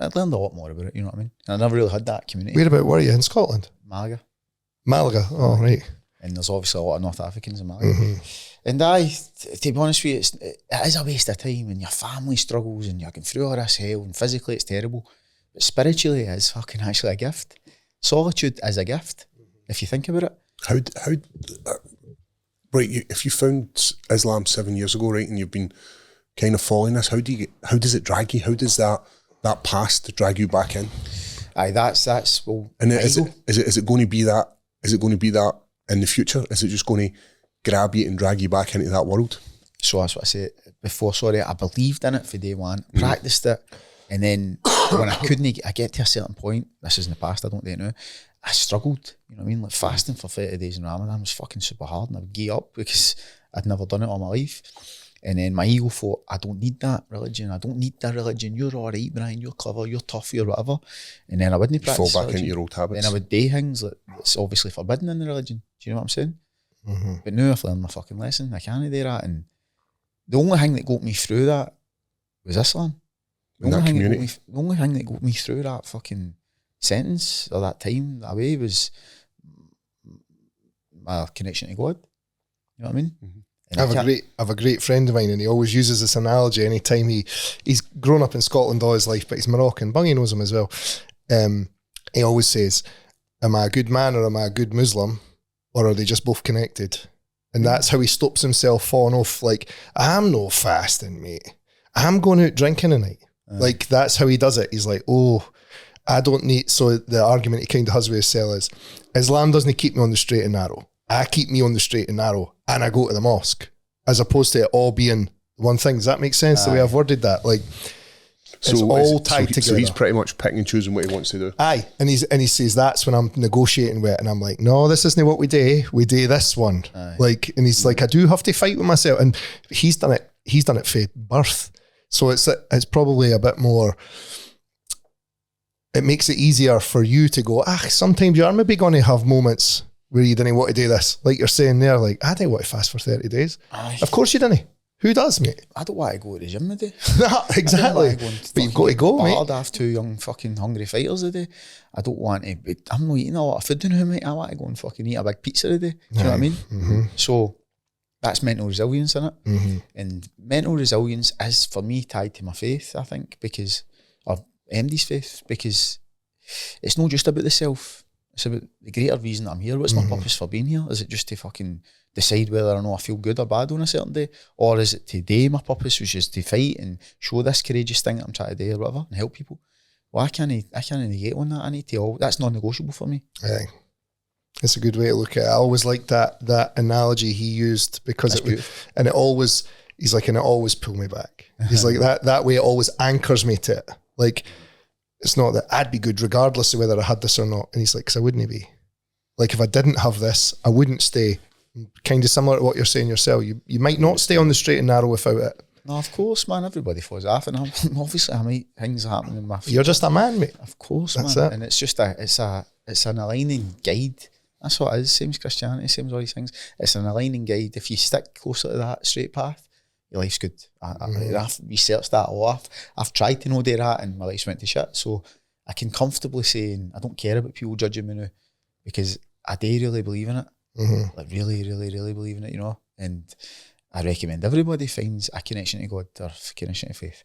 I learned a lot more about it, you know what I mean? And I never really had that community. Whereabout were you? In Scotland? Malaga. Malaga, oh right. And there's obviously a lot of North Africans in Malaga. Mm-hmm. And to be honest with you, it is a waste of time, and your family struggles, and you're going through all this hell, and physically it's terrible. But spiritually it is fucking actually a gift. Solitude is a gift, if you think about it. Right, if you found Islam 7 years ago, right, and you've been kind of following this, how does it drag you? How does that past drag you back in? Aye, that's well. And is it going to be that? Is it going to be that in the future? Is it just going to grab you and drag you back into that world? So that's what I said before. Sorry, I believed in it for day one, practiced it, and then when I couldn't, I get to a certain point. This is in the past. I don't do it now. I struggled. You know what I mean? Like fasting for 30 days in Ramadan was fucking super hard, and I would give up because I'd never done it all my life. And then my ego thought, I don't need that religion. I don't need that religion. You're all right, Brian. You're clever. You're tough. You're whatever. And then I wouldn't practice fall back religion. into your old habits. Then I would do things that's obviously forbidden in the religion. Do you know what I'm saying? Mm-hmm. But now I've learned my fucking lesson. I can't do that. And the only thing that got me through that was Islam. The only thing that got me through that fucking sentence or that time that way was my connection to God. You know what I mean? Mm-hmm. I have a great friend of mine, and he always uses this analogy anytime he's grown up in Scotland all his life, but he's Moroccan. Bungie knows him as well. He always says, am I a good man or am I a good Muslim, or are they just both connected? And that's how he stops himself falling off. Like, I'm no fasting, mate. I'm going out drinking tonight. Like, that's how he does it. He's like, oh, I don't need. So the argument he kind of has with himself is, Islam doesn't keep me on the straight and narrow. I keep me on the straight and narrow, and I go to the mosque, as opposed to it all being one thing. Does that make sense? The way I've worded that, like, it's all tied together. So he's pretty much picking and choosing what he wants to do. Aye, and he says that's when I'm negotiating with it, and I'm like, no, this isn't what we do. We do this one. Aye. Like, and he's like, I do have to fight with myself, and he's done it. He's done it for birth, so it's probably a bit more. It makes it easier for you to go, sometimes you are maybe going to have moments where you didn't want to do this. Like you're saying there, like, I didn't want to fast for 30 days. Aye. Of course you didn't. Who does, mate? I don't want to go to the gym a day. Exactly. But you've got to go, mate. I have 2 young fucking hungry fighters a day. I don't want to, I'm not eating a lot of food now, mate. I want to go and fucking eat a big pizza a day. Do you know what I mean? Mm-hmm. So that's mental resilience, isn't it? Mm-hmm. And mental resilience is, for me, tied to my faith, I think, because of MD's faith, because it's not just about the self, it's about the greater reason I'm here. What's my purpose for being here? Is it just to fucking decide whether or not I feel good or bad on a certain day? Or is it today my purpose, which is to fight and show this courageous thing that I'm trying to do or whatever and help people? Well, I can't negate on that. I need to, that's non-negotiable for me. Aye. It's a good way to look at it. I always liked that analogy he used because it always pulled me back. He's like that way it always anchors me to it. Like, it's not that I'd be good regardless of whether I had this or not. And he's like, because I wouldn't be. Like, if I didn't have this, I wouldn't stay. Kind of similar to what you're saying yourself. You might not stay on the straight and narrow without it. No, of course, man. Everybody falls off, and obviously, things happen in my future. You're just a man, mate. Of course, that's man. It. And it's just it's an aligning guide. That's what it is. Same as Christianity, same as all these things. It's an aligning guide. If you stick closer to that straight path, your life's good. I've researched that a lot. I've tried to know that, and my life's went to shit. So I can comfortably say, I don't care about people judging me now, because I do really believe in it. Mm-hmm. Like really, really, really believe in it, you know. And I recommend everybody finds a connection to God or a connection to faith.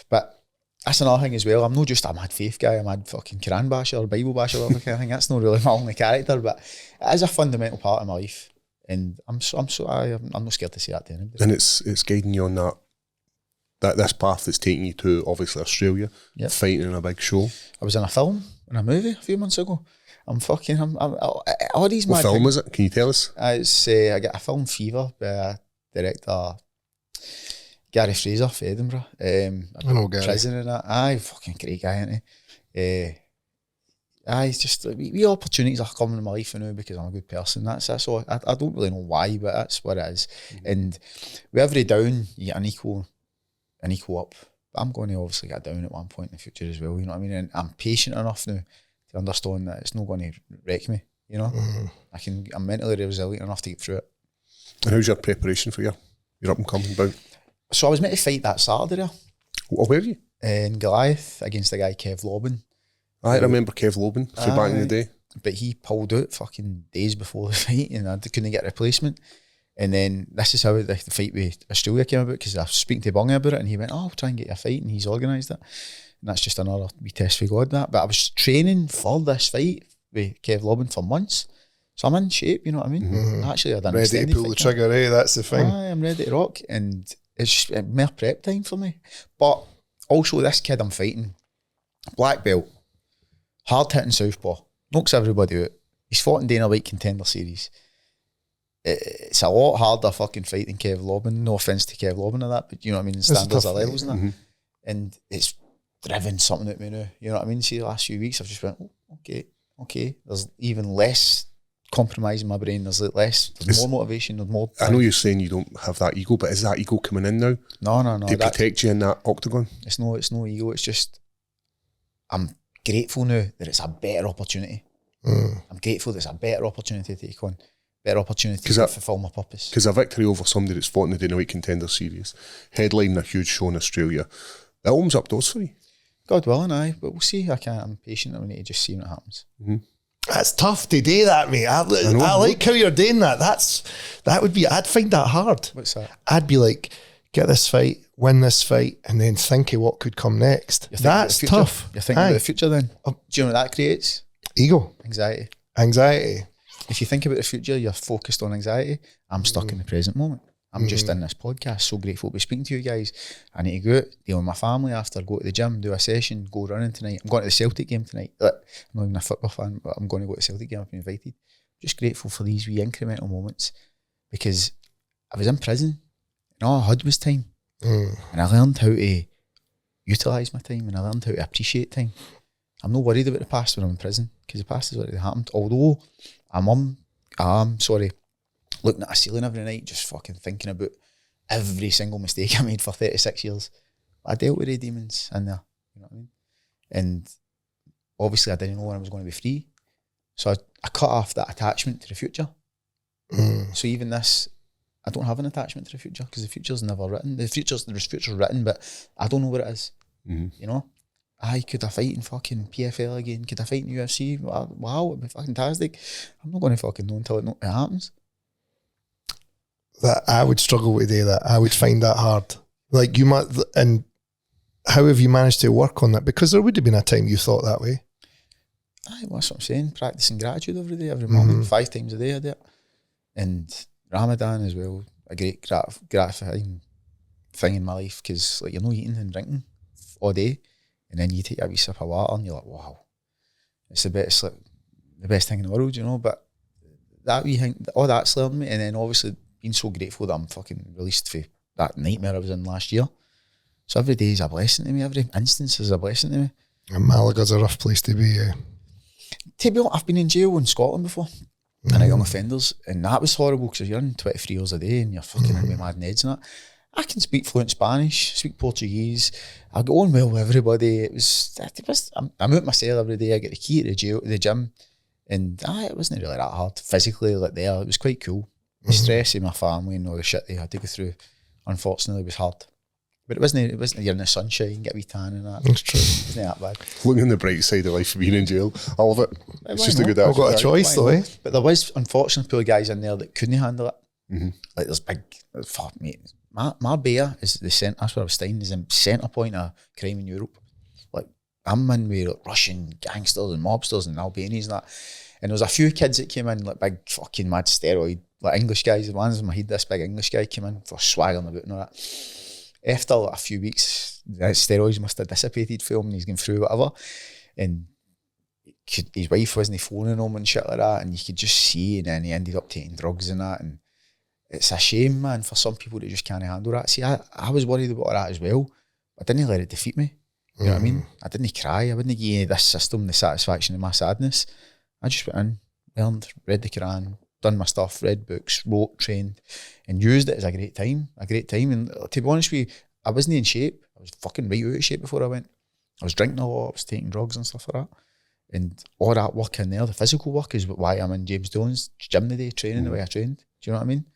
But that's another thing as well. I'm not just a mad faith guy, a mad fucking Quran basher or Bible basher or whatever kind of thing. That's not really my only character, but it is a fundamental part of my life. And I'm not scared to say that to anybody. And it's guiding you on that this path that's taking you to obviously Australia, fighting in a big show. I was in a film, in a movie a few months ago. I'm all these what mad film things. was it? Can you tell us? It's I got a film Fever by director Gary Fraser for Edinburgh. I know Gary. Prison and that. Aye, fucking great guy, isn't he? It's just we opportunities are coming in my life now because I'm a good person. That's all. I don't really know why, but that's what it is. Mm-hmm. And with every down, you get an equal up. But I'm going to obviously get down at one point in the future as well. You know what I mean? And I'm patient enough now to understand that it's not going to wreck me. You know, I'm mentally resilient enough to get through it. And how's your preparation for your up and coming bout? So I was meant to fight that Saturday there. Where were you? In Goliath against a guy Kev Lobban. I remember Kev Lobban from back in the day. But he pulled out fucking days before the fight and I couldn't get a replacement. And then this is how the fight with Australia came about, because I was speaking to Bunga about it and he went, I'll try and get you a fight, and he's organised it. And that's just another wee test for God, that. But I was training for this fight with Kev Lobban for months. So I'm in shape, you know what I mean? Mm-hmm. Actually, I done ready to pull the trigger, That's the thing. I'm ready to rock, and it's just more prep time for me. But also, this kid I'm fighting, black belt, hard hitting southpaw, knocks everybody out. He's fought in Dana White Contender Series. It's a lot harder fucking fight than Kev Lobban. No offence to Kev Lobban or that, but you know what I mean? Standards are levels and that. Mm-hmm. And it's driven something at me now. You know what I mean? See, the last few weeks I've just went, okay. There's even less compromise in my brain. There's more motivation. There's more. I know you're saying you don't have that ego, but is that ego coming in now? No. To protect you in that octagon? It's no ego. It's just I'm grateful now that it's a better opportunity. I'm grateful that it's a better opportunity to take on. Better opportunity to fulfill my purpose. Because a victory over somebody that's fought in the Dana White Contender Series, headlining a huge show in Australia, it opens up doors for you. God willing, aye, but we'll see. I'm patient. We need to just see what happens. Mm-hmm. That's tough to do that, mate. I like how you're doing that. I'd find that hard. What's that? I'd be like, get this fight, win this fight, and then think of what could come next. That's tough. You're thinking about the future then. Do you know what that creates? Ego. Anxiety. If you think about the future, you're focused on anxiety. I'm stuck in the present moment. I'm just in this podcast, so grateful to be speaking to you guys. I need to go out, deal with my family after, go to the gym, do a session, go running tonight. I'm going to the Celtic game tonight. I'm not even a football fan, but I'm going to go to the Celtic game. I've been invited. Just grateful for these wee incremental moments, because I was in prison and all I had was time. And I learned how to utilise my time, and I learned how to appreciate time. I'm not worried about the past when I'm in prison, because the past has already happened. Although I'm looking at a ceiling every night, just fucking thinking about every single mistake I made for 36 years. I dealt with the demons in there, you know what I mean? And obviously I didn't know when I was going to be free. So I cut off that attachment to the future. So even this, I don't have an attachment to the future, because the future's never written. There's future's written, but I don't know what it is. You know? Could I fight in fucking PFL again? Could I fight in UFC? Wow, it'd be fucking fantastic. I'm not going to fucking know until it happens. That I would struggle to do that. I would find that hard. Like, you might, and how have you managed to work on that? Because there would have been a time you thought that way. Well, that's what I'm saying. Practicing gratitude every day, every moment, 5 times a day I do it. And Ramadan as well, a great gratifying thing in my life, because like, you're not eating and drinking all day, and then you take a wee sip of water and you're like, wow, it's like the best thing in the world, you know. But that wee thing, all that's learned me, and then obviously being so grateful that I'm fucking released for that nightmare I was in last year. So every day is a blessing to me, every instance is a blessing to me. And Malaga's a rough place to be, yeah. To be honest, I've been in jail in Scotland before, and a young offenders, and that was horrible, because you're in 23 hours a day and you're fucking in with mad neds and that. I can speak fluent Spanish, speak Portuguese. I go on well with everybody. I'm out my cell every day. I get the key to the gym, and it wasn't really that hard physically. Like there, it was quite cool. The stress of my family and all the shit they had to go through, unfortunately, was hard. But it wasn't. You're in the sunshine, get a wee tan and that. That's true. It wasn't that bad. Looking on the bright side of life of being in jail, I love it. It's just a good I've attitude. got a choice though, eh? But there was, unfortunately, poor guys in there that couldn't handle it. Like there's big, fuck mate. Marbella is the centre. That's where I was staying. Is the centre point of crime in Europe. Like I'm in with like Russian gangsters and mobsters and Albanians and that. And there was a few kids that came in, like big fucking mad steroid, like English guys. The ones in my head, this big English guy came in for swaggering about and all that. After like a few weeks, the steroids must have dissipated for him and he's going through whatever. And his wife wasn't phoning him and shit like that. And you could just see, and then he ended up taking drugs and that. And it's a shame, man, for some people that just can't handle that. See, I was worried about that as well. I didn't let it defeat me. You know what I mean? I didn't cry. I wouldn't give this system the satisfaction of my sadness. I just went in, learned, read the Quran, done my stuff, read books, wrote, trained, and used it as a great time. And to be honest with you, I wasn't in shape. I was fucking right out of shape before I went. I was drinking a lot, I was taking drugs and stuff like that. And all that work in there, the physical work, is why I'm in James Dillon's gym today, training the way I trained. Do you know what I mean?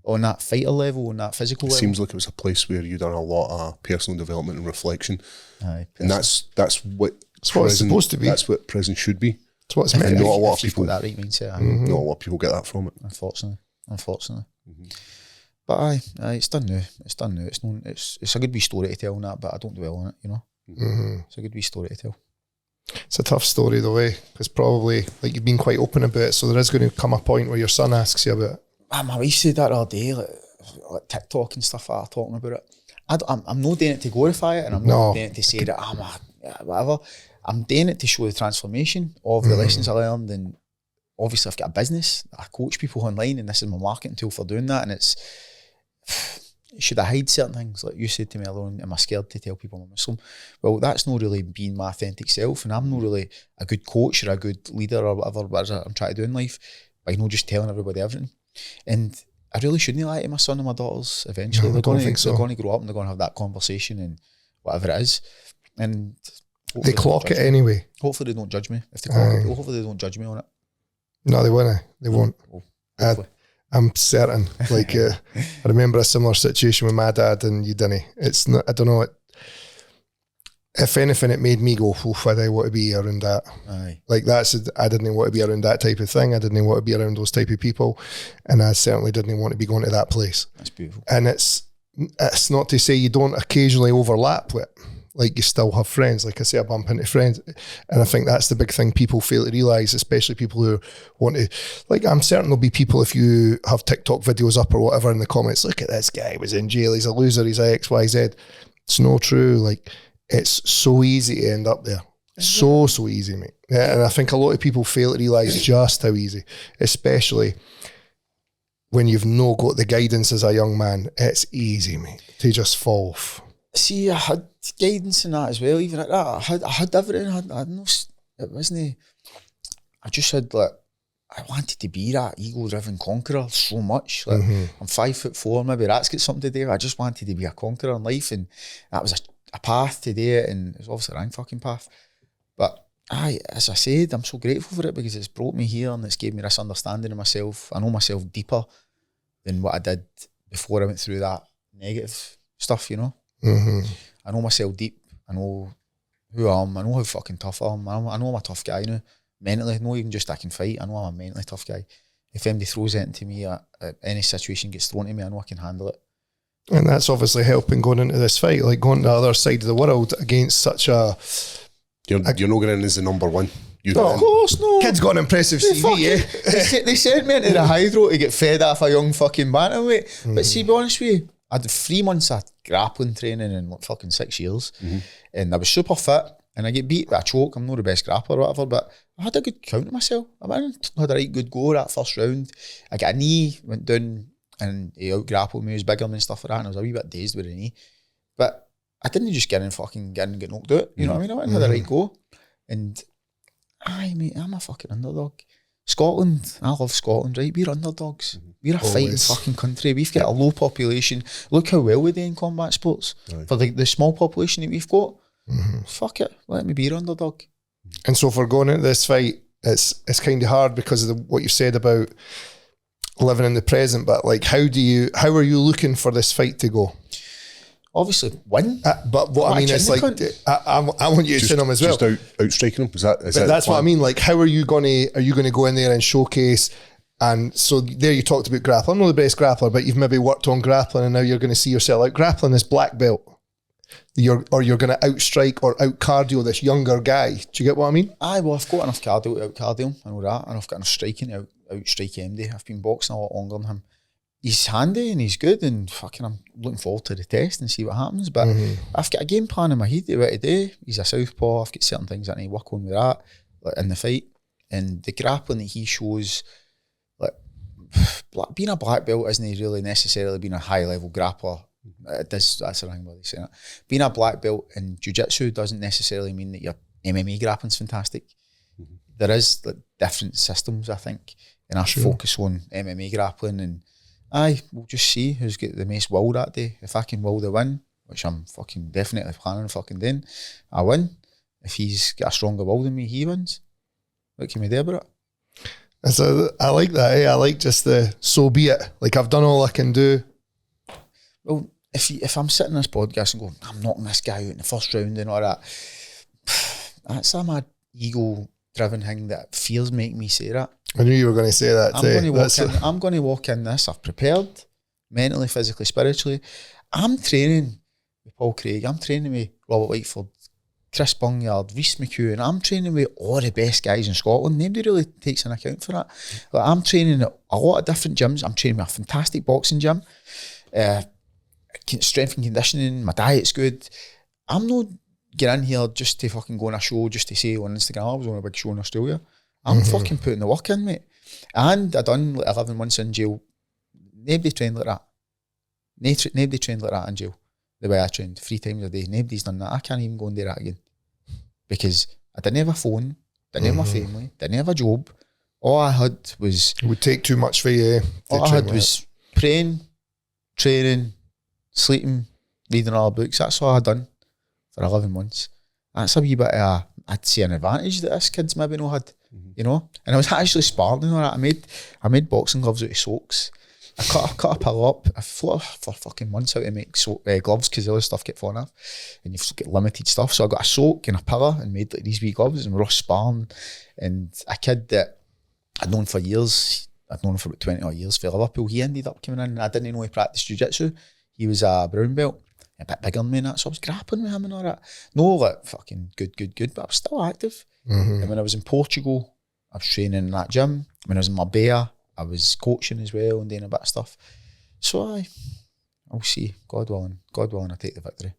On that fighter level, on that physical level. Seems like it was a place where you've done a lot of personal development and reflection. And that's what it's supposed to be. That's what prison should be. It's what it's meant And to be. not a lot of If you've people got that right mindset. Not a lot of people get that from it. Unfortunately. But it's done now. It's done now. It's a good wee story to tell on that, but I don't dwell on it, you know. It's a good wee story to tell. It's a tough story though, eh? Because probably, like, you've been quite open about it, so there is going to come a point where your son asks you about it. My wife said that the other day, like TikTok and stuff like that, talking about it. I'm not doing it to glorify it, and I'm not doing it to say that I'm whatever. I'm doing it to show the transformation of the lessons I learned, and obviously I've got a business. I coach people online, and this is my marketing tool for doing that. And it's, should I hide certain things? Like you said to me earlier, am I scared to tell people I'm a Muslim? Well, that's not really being my authentic self, and I'm not really a good coach or a good leader or whatever I'm trying to do in life by not just telling everybody everything. And I really shouldn't lie to my son and my daughters eventually. They're going to grow up and they're going to have that conversation and whatever it is. And they clock it anyway. Hopefully they don't judge me. If they clock it, hopefully they don't judge me on it. No, they won't. They won't. I'm certain. Like, I remember a similar situation with my dad, and you didn't. It's not, I don't know. If anything, it made me go, I don't want to be around that. Aye. Like, I didn't want to be around that type of thing. I didn't want to be around those type of people. And I certainly didn't want to be going to that place. That's beautiful. And it's not to say you don't occasionally overlap with it. Like, you still have friends. Like I say, I bump into friends. And I think that's the big thing people fail to realise, especially people who want to, like, I'm certain there'll be people, if you have TikTok videos up or whatever in the comments, look at this guy, he was in jail, he's a loser, he's X, Y, Z. It's not true. Like, it's so easy to end up there. So easy, mate. Yeah, and I think a lot of people fail to realise just how easy, especially when you've no got the guidance as a young man, it's easy, mate, to just fall off. See, I had guidance in that as well. Even at that, I had everything. I had no. It wasn't. I just had like, I wanted to be that ego-driven conqueror so much. Like, I'm 5'4", maybe that's got something to do. I just wanted to be a conqueror in life, and that was a path to do it, and it was obviously the wrong fucking path. But as I said, I'm so grateful for it because it's brought me here and it's gave me this understanding of myself. I know myself deeper than what I did before I went through that negative stuff, you know. I know myself deep. I know who I am. I know how fucking tough I am. I know I'm a tough guy now. Mentally, not even just I can fight. I know I'm a mentally tough guy. If anybody throws it into me, any situation gets thrown to me, I know I can handle it. And that's obviously helping going into this fight, like going to the other side of the world against such a... You're not going in as the number one. No, of course, no. Kid's got an impressive CV, They sent me into the hydro to get fed off a young fucking bantamweight. But see, to be honest with you, I did 3 months of grappling training in like fucking 6 years. And I was super fit. And I get beat with a choke. I'm not the best grappler or whatever, but I had a good count of myself. I went and had a right good go that first round. I got a knee, went down, and he out-grappled me. He was bigger and stuff like that, and I was a wee bit dazed with the knee. But I didn't just get and get knocked out. You know what I mean? I went and had a right go. And, mate, I'm a fucking underdog. Scotland, I love Scotland, right? We're underdogs. We're a fighting fucking country. We've got a low population. Look how well we do in combat sports. For the small population that we've got. Fuck it, let me be your underdog. And so for going into this fight, it's kind of hard because of what you said about living in the present. But like, how are you looking for this fight to go? Obviously, win. But what I mean is like, I want you to chin him as well. Just outstriking him. Is that that's what I mean. Like, how are you going to go in there and showcase? And so there you talked about grappling. I'm not the best grappler, but you've maybe worked on grappling, and now you're going to see yourself like grappling is black belt. You're going to outstrike or out cardio this younger guy. Do you get what I mean? Well, I've got enough cardio to out cardio him, I know that, and I've got enough striking to outstrike MD. I've been boxing a lot longer than him. He's handy and he's good, and fucking I'm looking forward to the test and see what happens. But I've got a game plan in my head of what to do. He's a southpaw. I've got certain things I need to work on with that, like in the fight, and the grappling that he shows. Like being a black belt isn't really necessarily being a high level grappler. That's the wrong way of saying it. Being a black belt in jiu-jitsu doesn't necessarily mean that your MMA grappling's fantastic. There is like different systems, I think, and I focus on MMA grappling, and we'll just see who's got the most will that day. If I can will the win, which I'm fucking definitely planning on fucking doing, I win. If he's got a stronger will than me, he wins. What can we do about it? So I like that. I like just the so be it. Like, I've done all I can do. Well, if I'm sitting in this podcast and going, I'm knocking this guy out in the first round and all that, that's a mad ego-driven thing that fears make me say that. I knew you were going to say that. I'm going to walk in this. I've prepared mentally, physically, spiritually. I'm training with Paul Craig. I'm training with Robert Whiteford, Chris Bungyard, Rhys McHugh, and I'm training with all the best guys in Scotland. Nobody really takes an account for that. Like, I'm training at a lot of different gyms. I'm training with a fantastic boxing gym. Strength and conditioning, my diet's good. I'm not getting in here just to fucking go on a show just to say on Instagram I was on a big show in Australia. I'm fucking putting the work in, mate. And I done like 11 months in jail. Nobody trained like that. Nobody trained like that in jail. The way I trained 3 times a day. Nobody's done that. I can't even go and do that again. Because I didn't have a phone, didn't have a family, didn't have a job. All I had was... It would take too much for you. All I had was praying, training, sleeping, reading all the books. That's all I'd done for 11 months. That's a wee bit of I'd say an advantage that this kid's maybe not had, you know. And I was actually sparring and all that. I made boxing gloves out of soaks. I cut a pillow up. I fought for fucking months how to make gloves because the other stuff get falling off, and you've got limited stuff. So I got a soak and a pillow and made like these wee gloves, and we were all sparring. And a kid that I'd known for years, I'd known him for about 20 odd years for Liverpool, he ended up coming in, and I didn't know he practiced jiu-jitsu. He was a brown belt, a bit bigger than me and that, so I was grappling with him and all that. No, like fucking good, but I was still active. And when I was in Portugal, I was training in that gym. When I was in Marbella, I was coaching as well and doing a bit of stuff. So I'll see. God willing, I take the victory.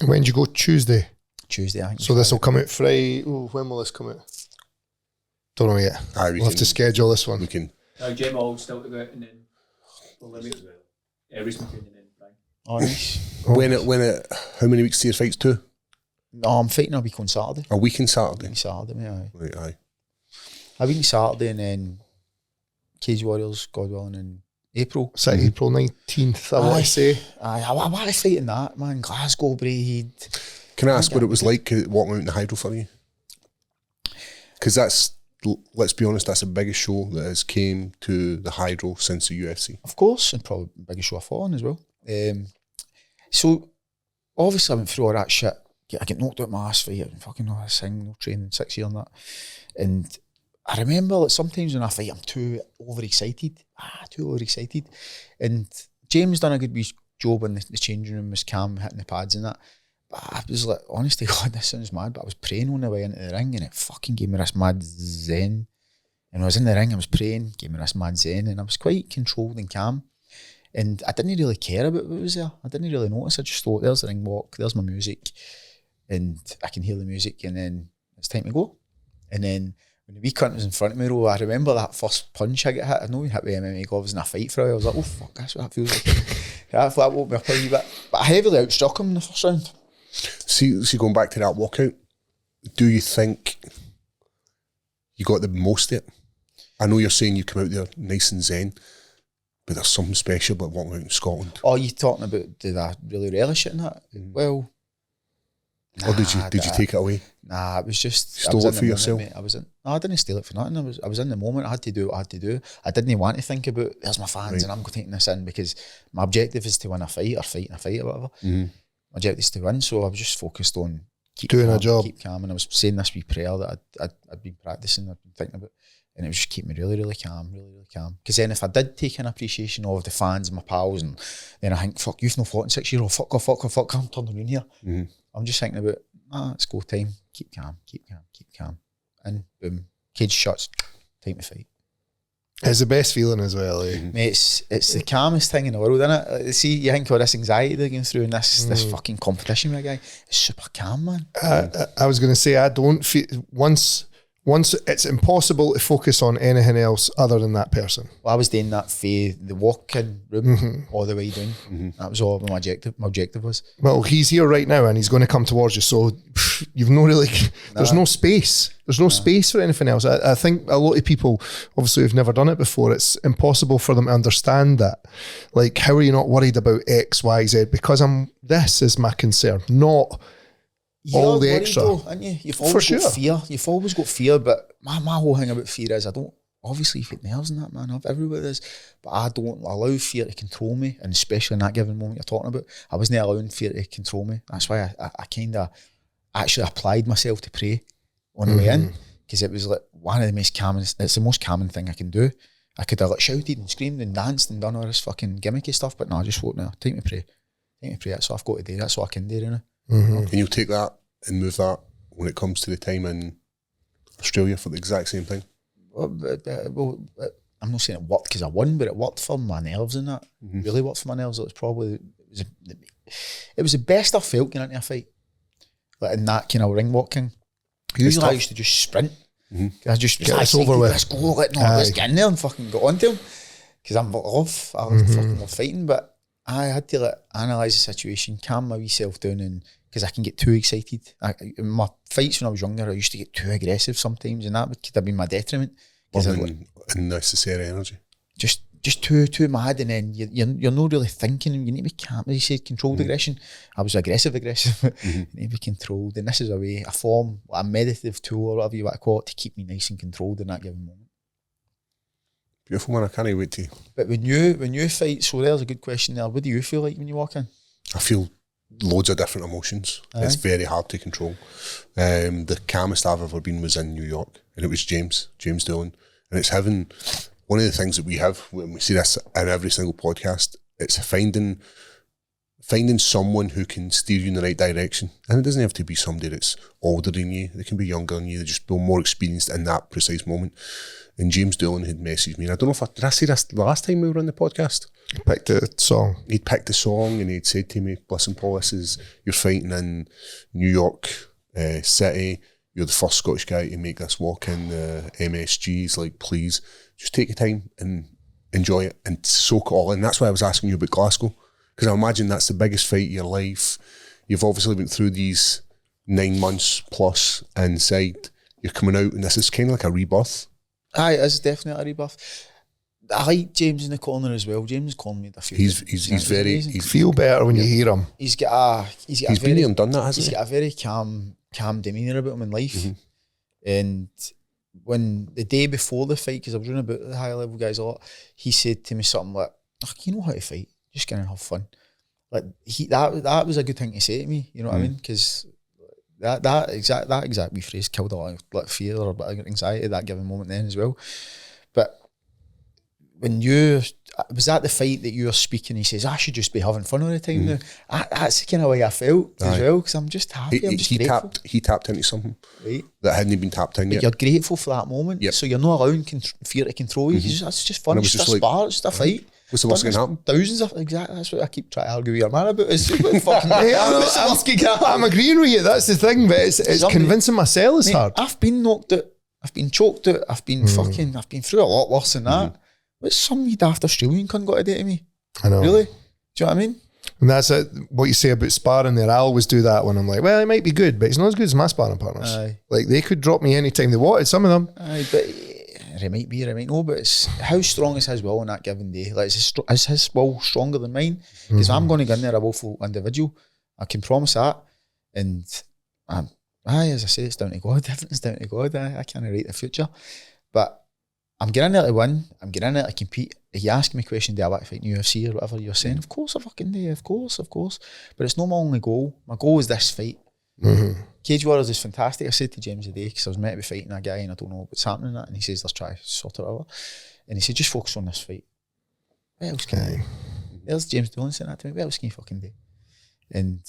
When did you go? Tuesday, I think. So this will come out Friday. Ooh, when will this come out? Don't know yet. We'll have to schedule this one. We can. Jim all still to go out and then Everything training in Brian. Oh, nice. How many weeks to your fights? 2? No, I'm fighting a week on Saturday. A week on Saturday? Saturday, mate, aye. Right, aye. A week on Saturday and then Cage Warriors, God willing, in April. Is that April 19th, I want to say? Aye, I want to fight in that, man. Glasgow, Braid. Can I ask what it was like walking out in the Hydro for you? Because that's, let's be honest, that's the biggest show that has came to the Hydro since the UFC. Of course, and probably the biggest show I've fought on as well. So, obviously I went through all that shit. I get knocked out my ass fight and fucking all this thing, no training, 6 years and that. And I remember that sometimes when I fight, I'm too overexcited. And James done a good wee job in the changing room, was calm, hitting the pads and that. But I was like, honest to God, this sounds mad, but I was praying on the way into the ring and it fucking gave me this mad zen. And when I was in the ring, I was praying, gave me this mad zen, and I was quite controlled and calm. And I didn't really care about what was there. I didn't really notice. I just thought, there's the ring walk, there's my music, and I can hear the music, and then it's time to go. And then when the wee cunt was in front of me, though, I remember that first punch I got hit. I know we hit with MMA gloves in a fight for a while. I was like, oh fuck, that's what that feels like. That woke me up a wee bit. But I heavily outstruck him in the first round. See, going back to that walkout, do you think you got the most of it? I know you're saying you come out there nice and zen, but there's something special about walking out in Scotland. Oh, you talking about, did I really relish it in that? Well, or did you take it away? Nah, it was just... Stole it for yourself? Mate. No, I didn't steal it for nothing. I was in the moment. I had to do what I had to do. I didn't want to think about, there's my fans and I'm taking this in, because my objective is to win a fight or fight in a fight or whatever. Mm-hmm. My objective is to win, so I was just focused on Doing a job. keep calm. And I was saying this wee prayer that I'd been practicing, I'd been thinking about, and it was just keeping me really, really calm, really, really calm. Because then if I did take an appreciation of the fans and my pals, and then I think, fuck, you've no fought in 6 years, fuck, I'm turning around here. Mm-hmm. I'm just thinking about, it's go time, keep calm. And boom, cage shuts, time to fight. It's the best feeling as well, eh? Mate, it's the calmest thing in the world, isn't it? See, you think all this anxiety they're going through and this fucking competition with a guy, it's super calm, man. I was going to say, I don't feel, once it's impossible to focus on anything else other than that person. Well, I was doing that for the walk-in room all the way down. That was all my objective was. Well, he's here right now and he's going to come towards you, so you've no really, there's no space. There's no space for anything else. I think a lot of people, obviously, who've never done it before, it's impossible for them to understand that. Like, how are you not worried about X, Y, Z? Because this is my concern, not all the extra. Though, aren't you? You've always got fear. You've always got fear, but my whole thing about fear is I don't, obviously you've got nerves and that, man, everywhere is, but I don't allow fear to control me, and especially in that given moment you're talking about, I wasn't allowing fear to control me. That's why I kind of actually applied myself to pray on the way in, because it was like one of the most common, it's the most common thing I can do. I could have like shouted and screamed and danced and done all this fucking gimmicky stuff, but no, I just thought, no, take me pray, that's what I've got to do, that's what I can do, you know. And you'll take that and move that when it comes to the time in Australia for the exact same thing? Well, I'm not saying it worked because I won, but it worked for my nerves and that. Really worked for my nerves. It was the best I felt getting into a fight, like in that kind of ring walking. Usually I used to just sprint. I just get this over with. Let's go, let's get in there and fucking go on to him, because I'm off. I was fucking love fighting, but I had to like analyse the situation, calm my wee self down, and because I can get too excited. In my fights when I was younger, I used to get too aggressive sometimes, and that could have been my detriment. Unnecessary energy. Just too mad, and then you're not really thinking. You need to be calm. As you said, controlled aggression. I was aggressive. You need to be controlled, and this is a form, a meditative tool, or whatever you want to call it, to keep me nice and controlled in that given moment. Beautiful, man. I can't wait to. But when you fight, so there's a good question there. What do you feel like when you walk in? I feel loads of different emotions. It's very hard to control. The calmest I've ever been was in New York, and it was James Dillon, and it's having one of the things that we have when we see this in every single podcast. It's finding someone who can steer you in the right direction, and it doesn't have to be somebody that's older than you. They can be younger than you. They just feel more experienced in that precise moment. And James Dillon had messaged me, and I don't know if did I say this the last time we were on the podcast? He picked a song. He'd picked the song, and he'd said to me, listen, Paul, you're fighting in New York City. You're the first Scottish guy to make this walk in MSGs. Like, please, just take your time and enjoy it and soak it all in. That's why I was asking you about Glasgow, because I imagine that's the biggest fight of your life. You've obviously been through these 9 months plus inside. You're coming out, and this is kind of like a rebirth. Aye, it is definitely a rebirth. I like James in the corner as well. James calling me a few. He's very. Feel better when you hear him. He's been here and done that, hasn't he? He's got a very calm demeanour about him in life. And when the day before the fight, because I was running about the high level guys a lot, he said to me something like, "You know how to fight. Just gonna have fun." Like that was a good thing to say to me. You know what I mean? Because that exact wee phrase killed a lot of fear or a bit of anxiety at that given moment then as well. But when was that the fight that you were speaking, he says, I should just be having fun all the time now. That's the kind of way I felt as well, because I'm just happy. I'm just grateful. He tapped into something right that hadn't been tapped in yet. You're grateful for that moment. Yep. So you're not allowing fear to control you. It's just fun. It's just a spar. It's just a fight. What's the worst going to happen? Thousands of, exactly. That's what I keep trying to argue with your man about. It's fucking, I'm agreeing with you. That's the thing, but it's convincing myself is hard. I've been knocked out. I've been choked out. I've been I've been through a lot worse than that. What's some wee daft Australian cunt got to do to me? I know. Really? Do you know what I mean? And that's it. What you say about sparring there, I always do that when I'm like, well, he might be good, but he's not as good as my sparring partners. Aye. Like, they could drop me anytime they wanted, some of them. Aye, but it might be, it might not, but it's how strong is his will on that given day? Like, is his will stronger than mine? Because if I'm going to go in there a willful individual, I can promise that. And as I say, it's down to God. Everything's down to God. I can't write the future. But I'm getting in there to win. I'm getting in there to compete. If you ask me a question, do I want to fight in UFC or whatever you're saying? Of course I fucking do. Of course. But it's not my only goal. My goal is this fight. Cage Warriors is fantastic. I said to James today, because I was meant to be fighting a guy and I don't know what's happening in that, and he says, let's try to sort it out. And he said, just focus on this fight. What else can I do? There's James Dillon saying that to me. What else can you fucking do? And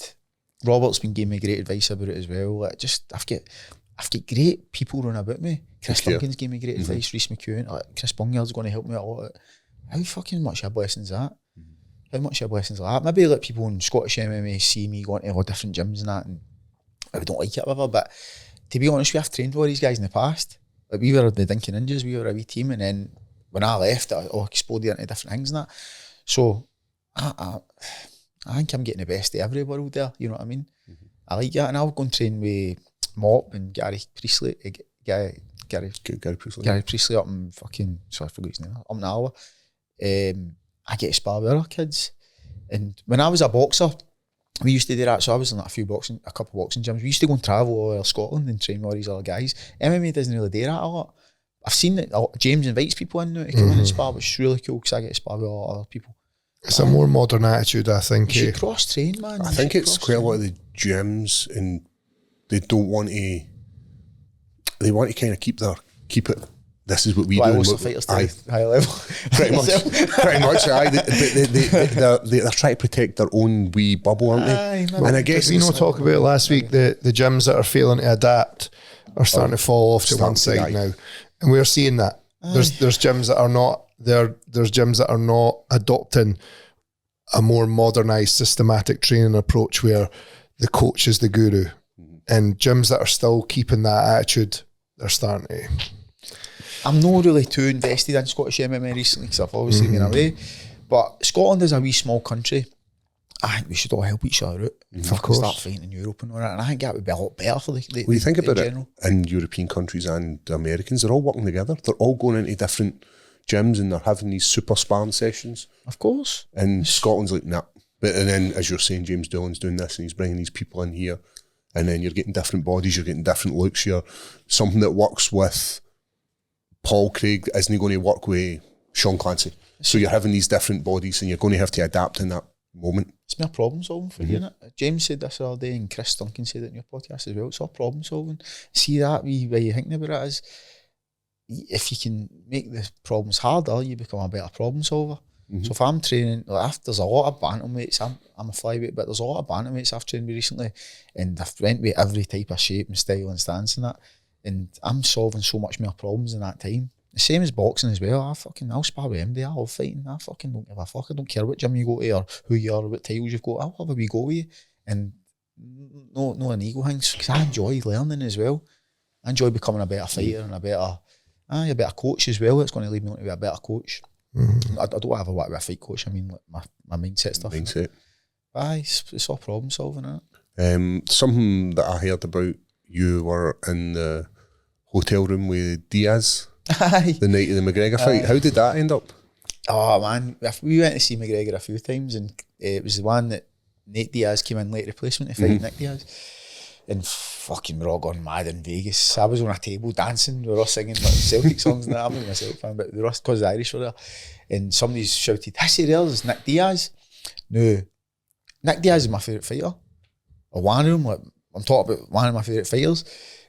Robert's been giving me great advice about it as well. Like, I've got great people running about me. Chris Duncan's gave me great advice. Reece McEwen, Chris Bungall's going to help me a lot. How fucking much of a blessing is that? How much of a blessing is that? Maybe let people in Scottish MMA see me going to all different gyms and that, and I don't like it or whatever, but to be honest, we have trained with all these guys in the past. Like, we were the Dinkin Ninjas, we were a wee team, and then when I left, I exploded into different things and that. So I think I'm getting the best of every world there, you know what I mean? I like that, and I'll go and train with Mop and Gary Priestley, Gary Priestley up in fucking, sorry, I forgot his name, up in Iowa. I get to spar with other kids. And when I was a boxer, we used to do that. So I was in a couple of boxing gyms. We used to go and travel all over Scotland and train with all these other guys. MMA doesn't really do that a lot. I've seen that James invites people in now to come in and spar, which is really cool because I get to spar with a lot of other people. It's a more modern attitude, I think. You should cross-train, man. I think it's quite a lot of the gyms, and they don't want to. They want to kind of keep it. This is what we do. Most of the fighters to high level. Pretty much. Aye. They're trying to protect their own wee bubble, aren't they? Aye, man. And I guess we talk about last week the gyms that are failing to adapt are starting to fall off to one side now, and we're seeing that. There's gyms that are not. There's gyms that are not adopting a more modernised, systematic training approach where the coach is the guru, and gyms that are still keeping that attitude, they're starting to. I'm not really too invested in Scottish MMA recently because I've obviously been away, but Scotland is a wee small country. I think we should all help each other out. Of course. Start fighting in Europe and all that, and I think that would be a lot better for the When you think about general. it, in European countries and the Americans, they're all working together. They're all going into different gyms and they're having these super sparring sessions. Of course. And Scotland's like, nah. And then, as you're saying, James Dillon's doing this and he's bringing these people in here, and then you're getting different bodies, you're getting different looks. You're something that works with Paul Craig isn't going to work with Sean Clancy. So you're having these different bodies and you're going to have to adapt in that moment. It's more problem solving for you, isn't it? James said this the other day, and Chris Duncan said it in your podcast as well. It's all problem solving. See that way you're thinking about it is, if you can make the problems harder, you become a better problem solver. So if I'm training, there's a lot of bantamweights. I'm a flyweight, but there's a lot of bantamweights I've trained with recently, and I've went with every type of shape and style and stance and that. And I'm solving so much more problems in that time. The same as boxing as well. I'll spar with MD, I love fighting. I fucking don't give a fuck. I don't care what gym you go to or who you are or what titles you've got. I'll have a wee go with you. And no an ego things, because I enjoy learning as well. I enjoy becoming a better fighter and a better coach as well. It's going to lead me on to be a better coach. I don't ever want to be a fight coach. I mean, like my mindset stuff. Mindset. Aye, it's all problem solving, isn't it? Something that I heard about, you were in the hotel room with Diaz Aye. the night of the McGregor fight. How did that end up? Oh man, we went to see McGregor a few times, and it was the one that Nate Diaz came in late replacement to fight Nick Diaz. And fucking we're all gone mad in Vegas. I was on a table dancing, we were all singing like Celtic songs and that. I'm not even a Celtic fan, but the rest, because the Irish were there. And somebody shouted, "This there is Nick Diaz." No, Nick Diaz is my favourite fighter. Or one of them, like, I'm talking about one of my favourite fighters.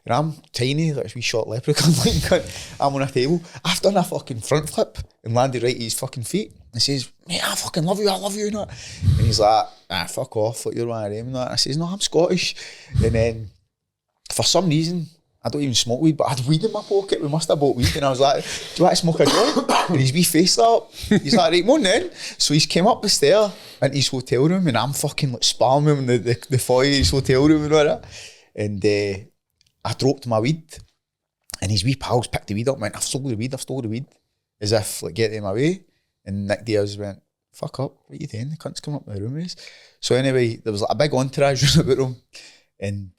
And I'm tiny, like a wee short leprechaun, like, I'm on a table. I've done a fucking front flip and landed right at his fucking feet. And says, "Mate, I fucking love you, and that." And he's like, "Fuck off, like, you're one of them," and that. And I says, "No, I'm Scottish." And then, for some reason, I don't even smoke weed, but I had weed in my pocket. We must have bought weed. And I was like, "Do you want to smoke a joint?" And his wee face lit up. He's like, "Right, morning then." So he's came up the stair into his hotel room, and I'm fucking like sparring him in the foyer of his hotel room and all that. And I dropped my weed, and his wee pals picked the weed up and went, "I've stole the weed," as if, like, get in my way. And Nick Diaz went, "Fuck up, what are you doing? The cunt's coming up my room is." So anyway, there was like a big entourage around the room, and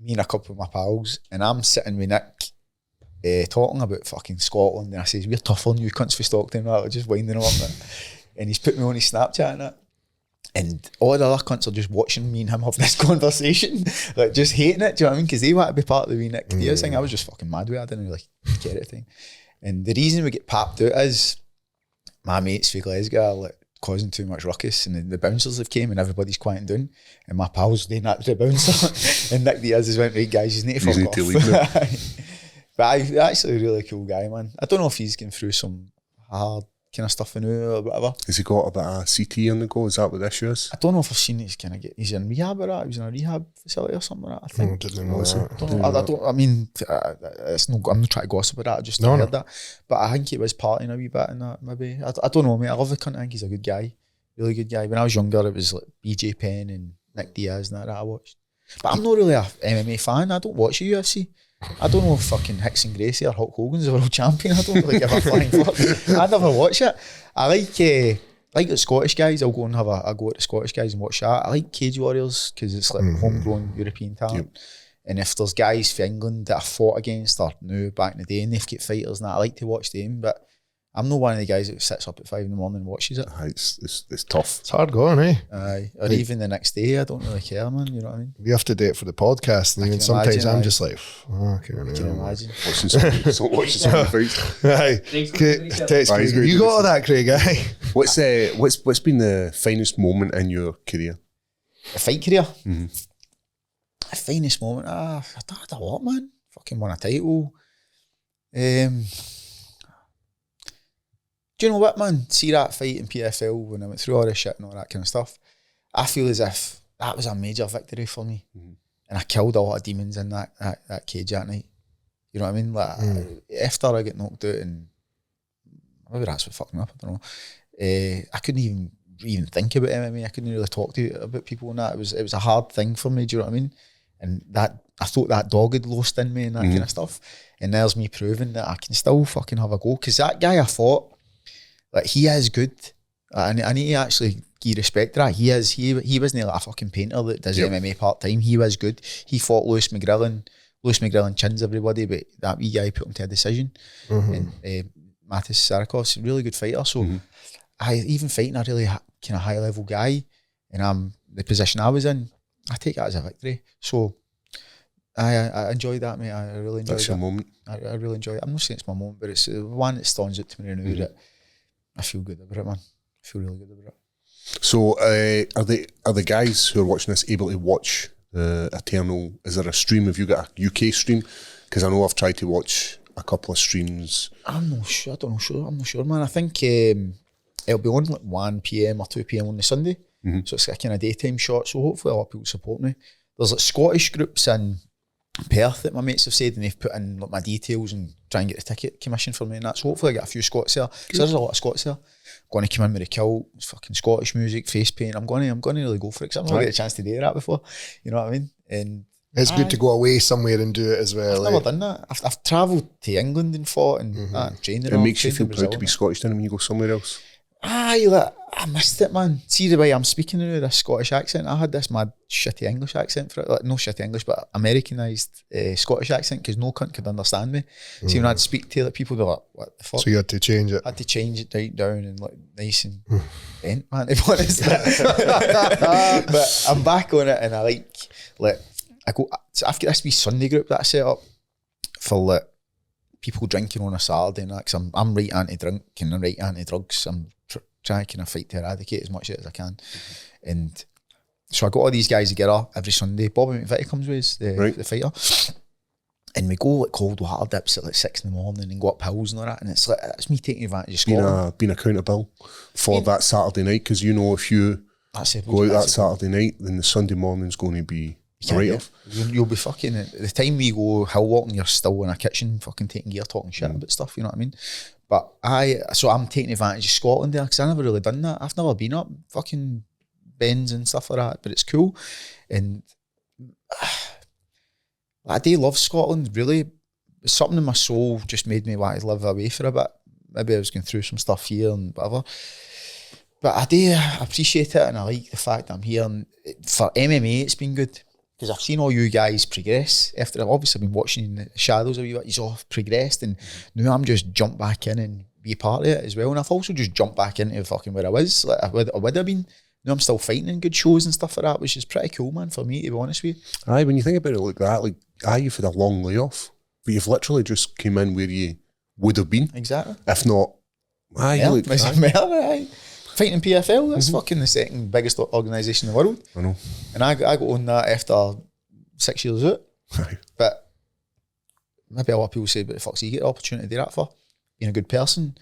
me and a couple of my pals, and I'm sitting with Nick talking about fucking Scotland, and I says, "We're tough on you cunts for Stockton," and just winding him up. And he's put me on his Snapchat and that. And all the other cunts are just watching me and him have this conversation, like just hating it, do you know what I mean? Because they want to be part of the wee Nick Diaz thing. I was just fucking mad with it, I didn't really get it thing. And the reason we get papped out is my mates for Glasgow are like causing too much ruckus, and the bouncers have came and everybody's quieting down, and my pals, they knocked the bouncer. And Nick Diaz just went, "Right guys, you need to fuck off." But he's actually a really cool guy, man. I don't know if he's going through some hard kind of stuff now or whatever. Has he got a bit of CT on the go? Is that what the issue is? I don't know if I've seen he's kind of he's in rehab or that. He was in a rehab facility or something like that, I think. Didn't know that. I don't. I mean, it's no. I'm not trying to gossip about that. I just heard that. But I think he was partying a wee bit in that. Maybe I don't know, mate. I love the cunt. I think he's a good guy, really good guy. When I was younger, it was like BJ Penn and Nick Diaz and that I watched. But I'm not really a MMA fan. I don't watch the UFC. I don't know if fucking Hickson Gracie or Hulk Hogan's the world champion. I don't really give a flying fuck. I never watch it. I like the Scottish guys. I'll go and have a go at the Scottish guys and watch that. I like Cage Warriors because it's like homegrown European talent. Yep. And if there's guys from England that I fought against or knew back in the day and they've got fighters and that, I like to watch them. But I'm not one of the guys that sits up at 5 a.m. and watches it. It's tough. It's hard going, eh? Aye. Or even the next day, I don't really care, man. You know what I mean? We have to do it for the podcast, and even sometimes I'm just like, "Oh, okay, I can imagine. Watching some fights. Aye. Text Craig. You got all that, Craig, aye? What's been the finest moment in your career? A fight career? The finest moment? I've had a lot, man. Fucking won a title. Do you know what, man? See that fight in PFL when I went through all this shit and all that kind of stuff? I feel as if that was a major victory for me. And I killed a lot of demons in that cage that night. You know what I mean? Like, after I get knocked out, and maybe that's what fucked me up, I don't know. I couldn't even think about MMA. I couldn't really talk about people and that. It was a hard thing for me, do you know what I mean? And that, I thought that dog had lost in me and that kind of stuff. And there's me proving that I can still fucking have a go. Because that guy I fought, like, he is good. I need to actually give respect to that. He wasn't like a fucking painter that does MMA part-time. He was good. He fought Lewis McGrillen. Lewis McGrillen chins everybody, but that wee guy put him to a decision. And Matis Sarakos, really good fighter. So I even fighting a really kind of high-level guy, and the position I was in, I take that as a victory. So I enjoyed that, mate. I really enjoyed that. That's your moment. I really enjoy it. I'm not saying it's my moment, but it's the one that stands out to me now that I feel good about it, man. I feel really good about it. So are the guys who are watching this able to watch Eternal? Is there a stream? Have you got a UK stream? Because I know I've tried to watch a couple of streams. I'm not sure. I'm not sure, man. I think it'll be on like 1 PM or 2 PM on the Sunday. So it's a kind of daytime shot. So hopefully a lot of people support me. There's like Scottish groups in Perth that my mates have said, and they've put in like my details and try and get the ticket commission for me and that. So hopefully I get a few Scots there. Because there's a lot of Scots there. I'm going to come in with a kilt, fucking Scottish music, face paint. I'm going to really go for it because I've not had a chance to do that before. You know what I mean? And It's good to go away somewhere and do it as well. I've never done that. I've travelled to England and fought and trained. It makes you feel proud to be Scottish, then, when you go somewhere else. Aye, like, I missed it, man. See the way I'm speaking now, this Scottish accent. I had this mad shitty English accent for it. Like, no shitty English, but Americanised Scottish accent, because no cunt could understand me. See, when I'd speak to like, people, they're like, what the fuck? So you had to change it. I had to change it right down and like nice and bent, man, to be honest. But I'm back on it, and I I go, so I've got this wee Sunday group that I set up for like people drinking on a Saturday and that, because I'm right anti-drink and I'm right anti-drugs. I'm trying to kind of fight to eradicate as much of it as I can. And so I got all these guys together every Sunday. Bobby McVitie comes with us, the fighter. And we go like cold water dips at like 6 a.m. and go up hills and all that. And it's like, it's me taking advantage of Scotland. Being accountable for that Saturday night, because you know if you go out that Saturday night, then the Sunday morning's going to be off. You'll be fucking, the time we go hill walking, you're still in a kitchen fucking taking gear, talking shit about stuff, you know what I mean? But so I'm taking advantage of Scotland there, because I never really done that. I've never been up fucking bends and stuff like that, but it's cool. And I do love Scotland, really. Something in my soul just made me want to live away for a bit. Maybe I was going through some stuff here and whatever. But I do appreciate it, and I like the fact that I'm here. And for MMA, it's been good, because I've seen all you guys progress. After I've obviously been watching in the shadows of you, you've all progressed, and now I'm just jump back in and be a part of it as well. And I've also just jumped back into fucking where I was. Like I would have been. Now I'm still fighting in good shows and stuff like that, which is pretty cool, man, for me, to be honest with you. Aye, when you think about it like that, like, you've had a long layoff, but you've literally just came in where you would have been. Exactly. If not, aye. Fighting in PFL, that's fucking the second biggest organisation in the world. I know. And I got on that after 6 years out. Aye. But maybe a lot of people say, but the fuck's you get the opportunity to do that for? Being a good person,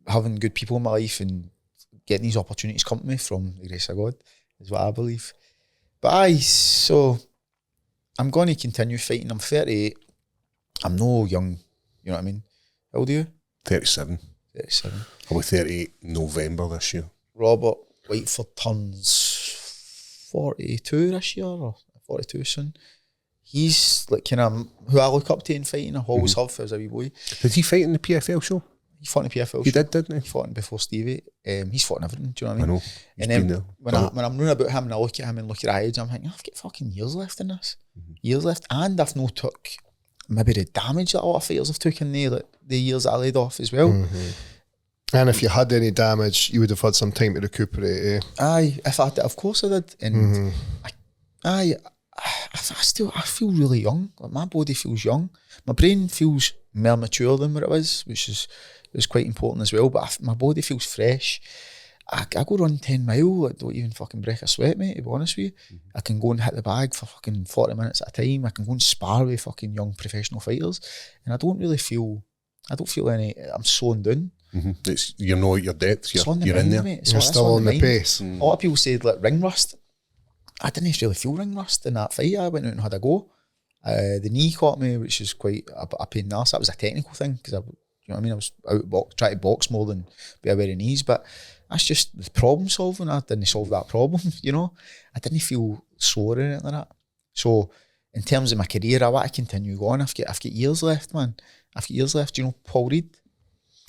having good people in my life, and getting these opportunities come to me from the grace of God is what I believe. But aye, so I'm going to continue fighting. I'm 38. I'm no young, you know what I mean? How old are you? 37. 37. I'll be 38 November this year. Robert Whiteford turns 42 this year, or 42 soon. He's like kind of who I look up to in fighting. I always have as a wee boy. Did he fight in the PFL show? He fought in the PFL. He did, didn't he? He fought in before Stevie. He's fought in everything. Do you know what I mean? I know. And then when I'm knowing about him and I look at him and look at age, I'm thinking, I've got fucking years left in this. Years left, and I've no took maybe the damage that a lot of fighters have taken the years that I laid off as well. And if you had any damage, you would have had some time to recuperate. Aye, if I did, of course I did. And I feel really young. Like my body feels young. My brain feels more mature than what it was, which is quite important as well. But my body feels fresh. I go run 10 mile, I don't even fucking break a sweat, mate, to be honest with you. I can go and hit the bag for fucking 40 minutes at a time. I can go and spar with fucking young professional fighters. And I don't feel any, I'm slowing down. You know your depth, you're in there. Mate. You're still on the pace. A lot of people said like ring rust. I didn't really feel ring rust in that fight. I went out and had a go. The knee caught me, which is quite a pain in the arse. That was a technical thing, because you know what I mean? I was out trying to box more than be aware of knees, but that's just the problem solving. I didn't solve that problem, you know? I didn't feel sore or anything like that. So in terms of my career, I want to continue going. I've got years left, man. I've got years left. Do you know Paul Reed?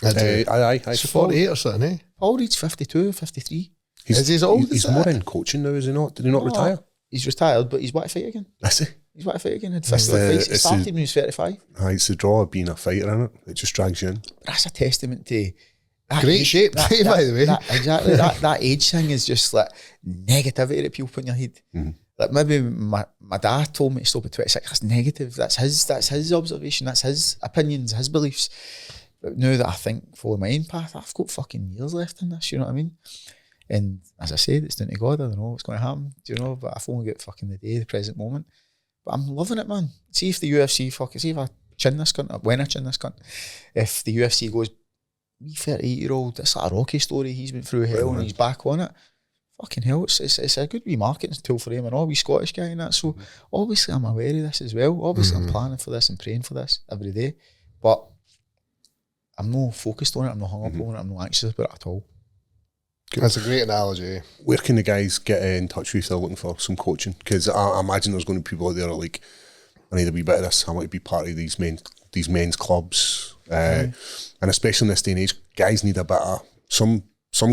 Aye. So 48 or something, eh? Paul Reed's 52, 53. He's old. He's more in coaching now, is he not? Did he not retire? He's retired, but he's want to fight again. Is he? He's want to fight again. Had 50 fights. He started when he was 35. It's the draw of being a fighter, isn't it? It just drags you in. But that's a testament to great shape, by the way. Exactly. that age thing is just like negativity that people put in your head. Like maybe my dad told me to stop at 26. That's negative. That's his observation. That's his opinions, his beliefs. But now that I think follow my own path, I've got fucking years left in this. You know what I mean? And as I said, it's down to God. I don't know what's going to happen. Do you know? But I've only got fucking the day, the present moment. But I'm loving it, man. See if the UFC see if I chin this cunt, when I chin this cunt. If the UFC goes, me 38-year-old, it's like a Rocky story. He's been through hell and he's back on it. Fucking hell, it's a good wee marketing tool for him and all, wee Scottish guy and that. So obviously I'm aware of this as well. Obviously I'm planning for this and praying for this every day. But I'm not focused on it. I'm not hung up on it. I'm not anxious about it at all. That's a great analogy. Where can the guys get in touch with you if they're looking for some coaching? Because I imagine there's going to be people out there that are like, I need a wee bit of this. I want to be part of these men's clubs, and especially in this day and age, guys need a bit of some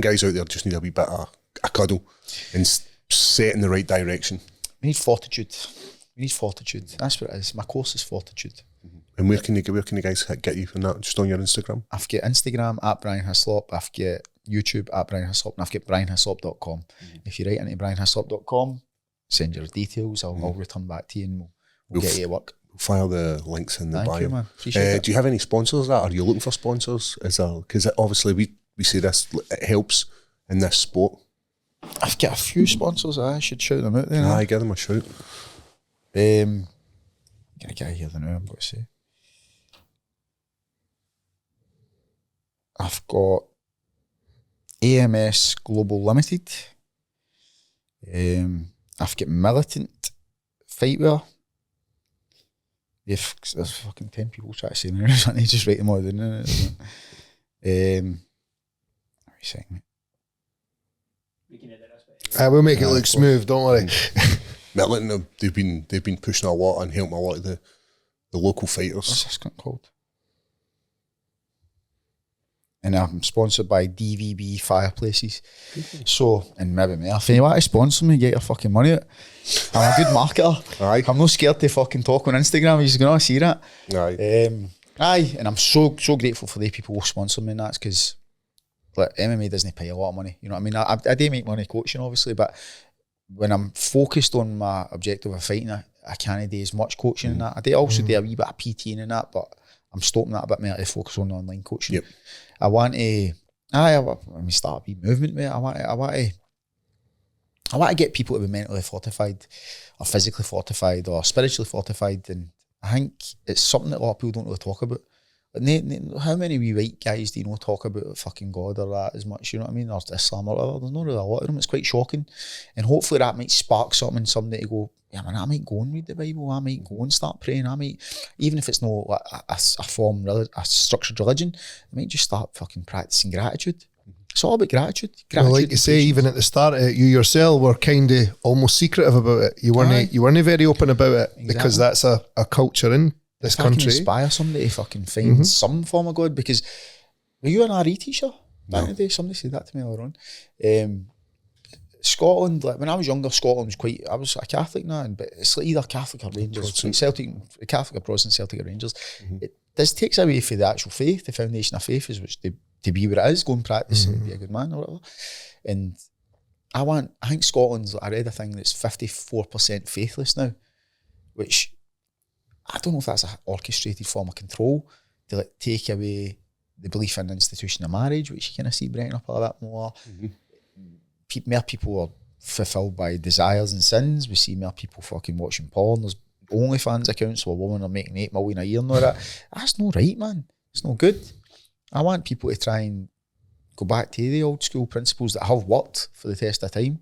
guys out there just need a wee bit of a cuddle and set in the right direction. We need fortitude. That's what it is. My course is fortitude. And where can the guys get you from that? Just on your Instagram? I've got Instagram at Brian Hyslop. I've got YouTube at Brian Hyslop, and I've got brianhyslop.com. If you write into brianhyslop.com, send your details. I'll return back to you and we'll get you to work. We'll file the links in the bio. Thank you, man. Appreciate it. Do you have any sponsors that? Are you looking for sponsors? Because obviously we say this, it helps in this sport. I've got a few sponsors. I should shout them out there. Aye, give them a shout. Can I get here the now? I'm going to say. I've got AMS Global Limited. I've got Militant Fightwear. If there's fucking 10 people trying to say there, I need to just write them all down. What are you saying? We'll make it look smooth, don't worry. Militant, they've been pushing a lot and helping a lot of the local fighters. What's this called? And I'm sponsored by DVB Fireplaces. So, and maybe me. If you want to sponsor me, get your fucking money out. I'm a good marketer. Aye. I'm not scared to fucking talk on Instagram. You're going to see that. Aye. And I'm so grateful for the people who sponsor me, and that's because like MMA doesn't pay a lot of money. You know what I mean? I do make money coaching, obviously, but when I'm focused on my objective of fighting, I can't do as much coaching in that. I do also do a wee bit of PTing in that, but I'm stopping that a bit more to focus on online coaching. Yep. I want to, when we start a wee movement, mate, I want to get people to be mentally fortified or physically fortified or spiritually fortified, and I think it's something that a lot of people don't really talk about. How many wee white guys do you know talk about fucking God or that as much, you know what I mean, or Islam or whatever? There's not really a lot of them. It's quite shocking, and hopefully that might spark something in somebody to go, yeah man, I might go and read the Bible, I might go and start praying, I might, even if it's not like a structured religion, I might just start fucking practicing gratitude. It's all about gratitude. Well, like you say, even at the start of it, you yourself were kind of almost secretive about it. You weren't very open about it, because that's a culture in this country. I can inspire somebody to fucking find some form of God, because were you an RE teacher back in the day? Somebody said that to me earlier on. Scotland, like when I was younger, Scotland was I was a Catholic now, but it's like either Catholic or Rangers. Like Celtic, Catholic or Protestant, Celtic or Rangers. It takes away from the actual faith, the foundation of faith is which to be what it is, go and practice and be a good man or whatever. And I think Scotland's, I read a thing that's 54% faithless now, which I don't know if that's an orchestrated form of control to like take away the belief in the institution of marriage, which you kind of see breaking up a little bit more. More people are fulfilled by desires and sins. We see more people fucking watching porn. There's OnlyFans accounts where women are making 8 million a year and all that. That's not right, man. It's not good. I want people to try and go back to the old school principles that have worked for the test of time.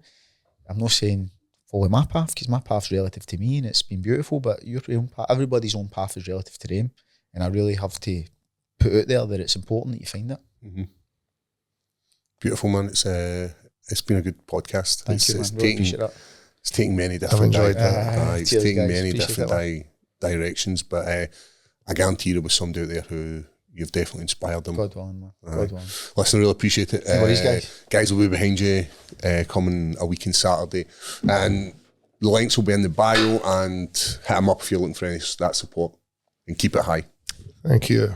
I'm not saying follow my path, because my path's relative to me and it's been beautiful, but your own path, everybody's own path is relative to them, and I really have to put out there that it's important that you find it. Beautiful, man. It's been a good podcast. Thank you, man. Really appreciate that. It's taking many different enjoyed that. it's taking guys. many Appreciate different directions, but I guarantee there was somebody out there who you've definitely inspired them. God willing, man. God willing. Listen, I really appreciate it. No worries, guys. Guys will be behind you coming a week on Saturday, and the links will be in the bio, and hit them up if you're looking for any that support, and keep it high. Thank you.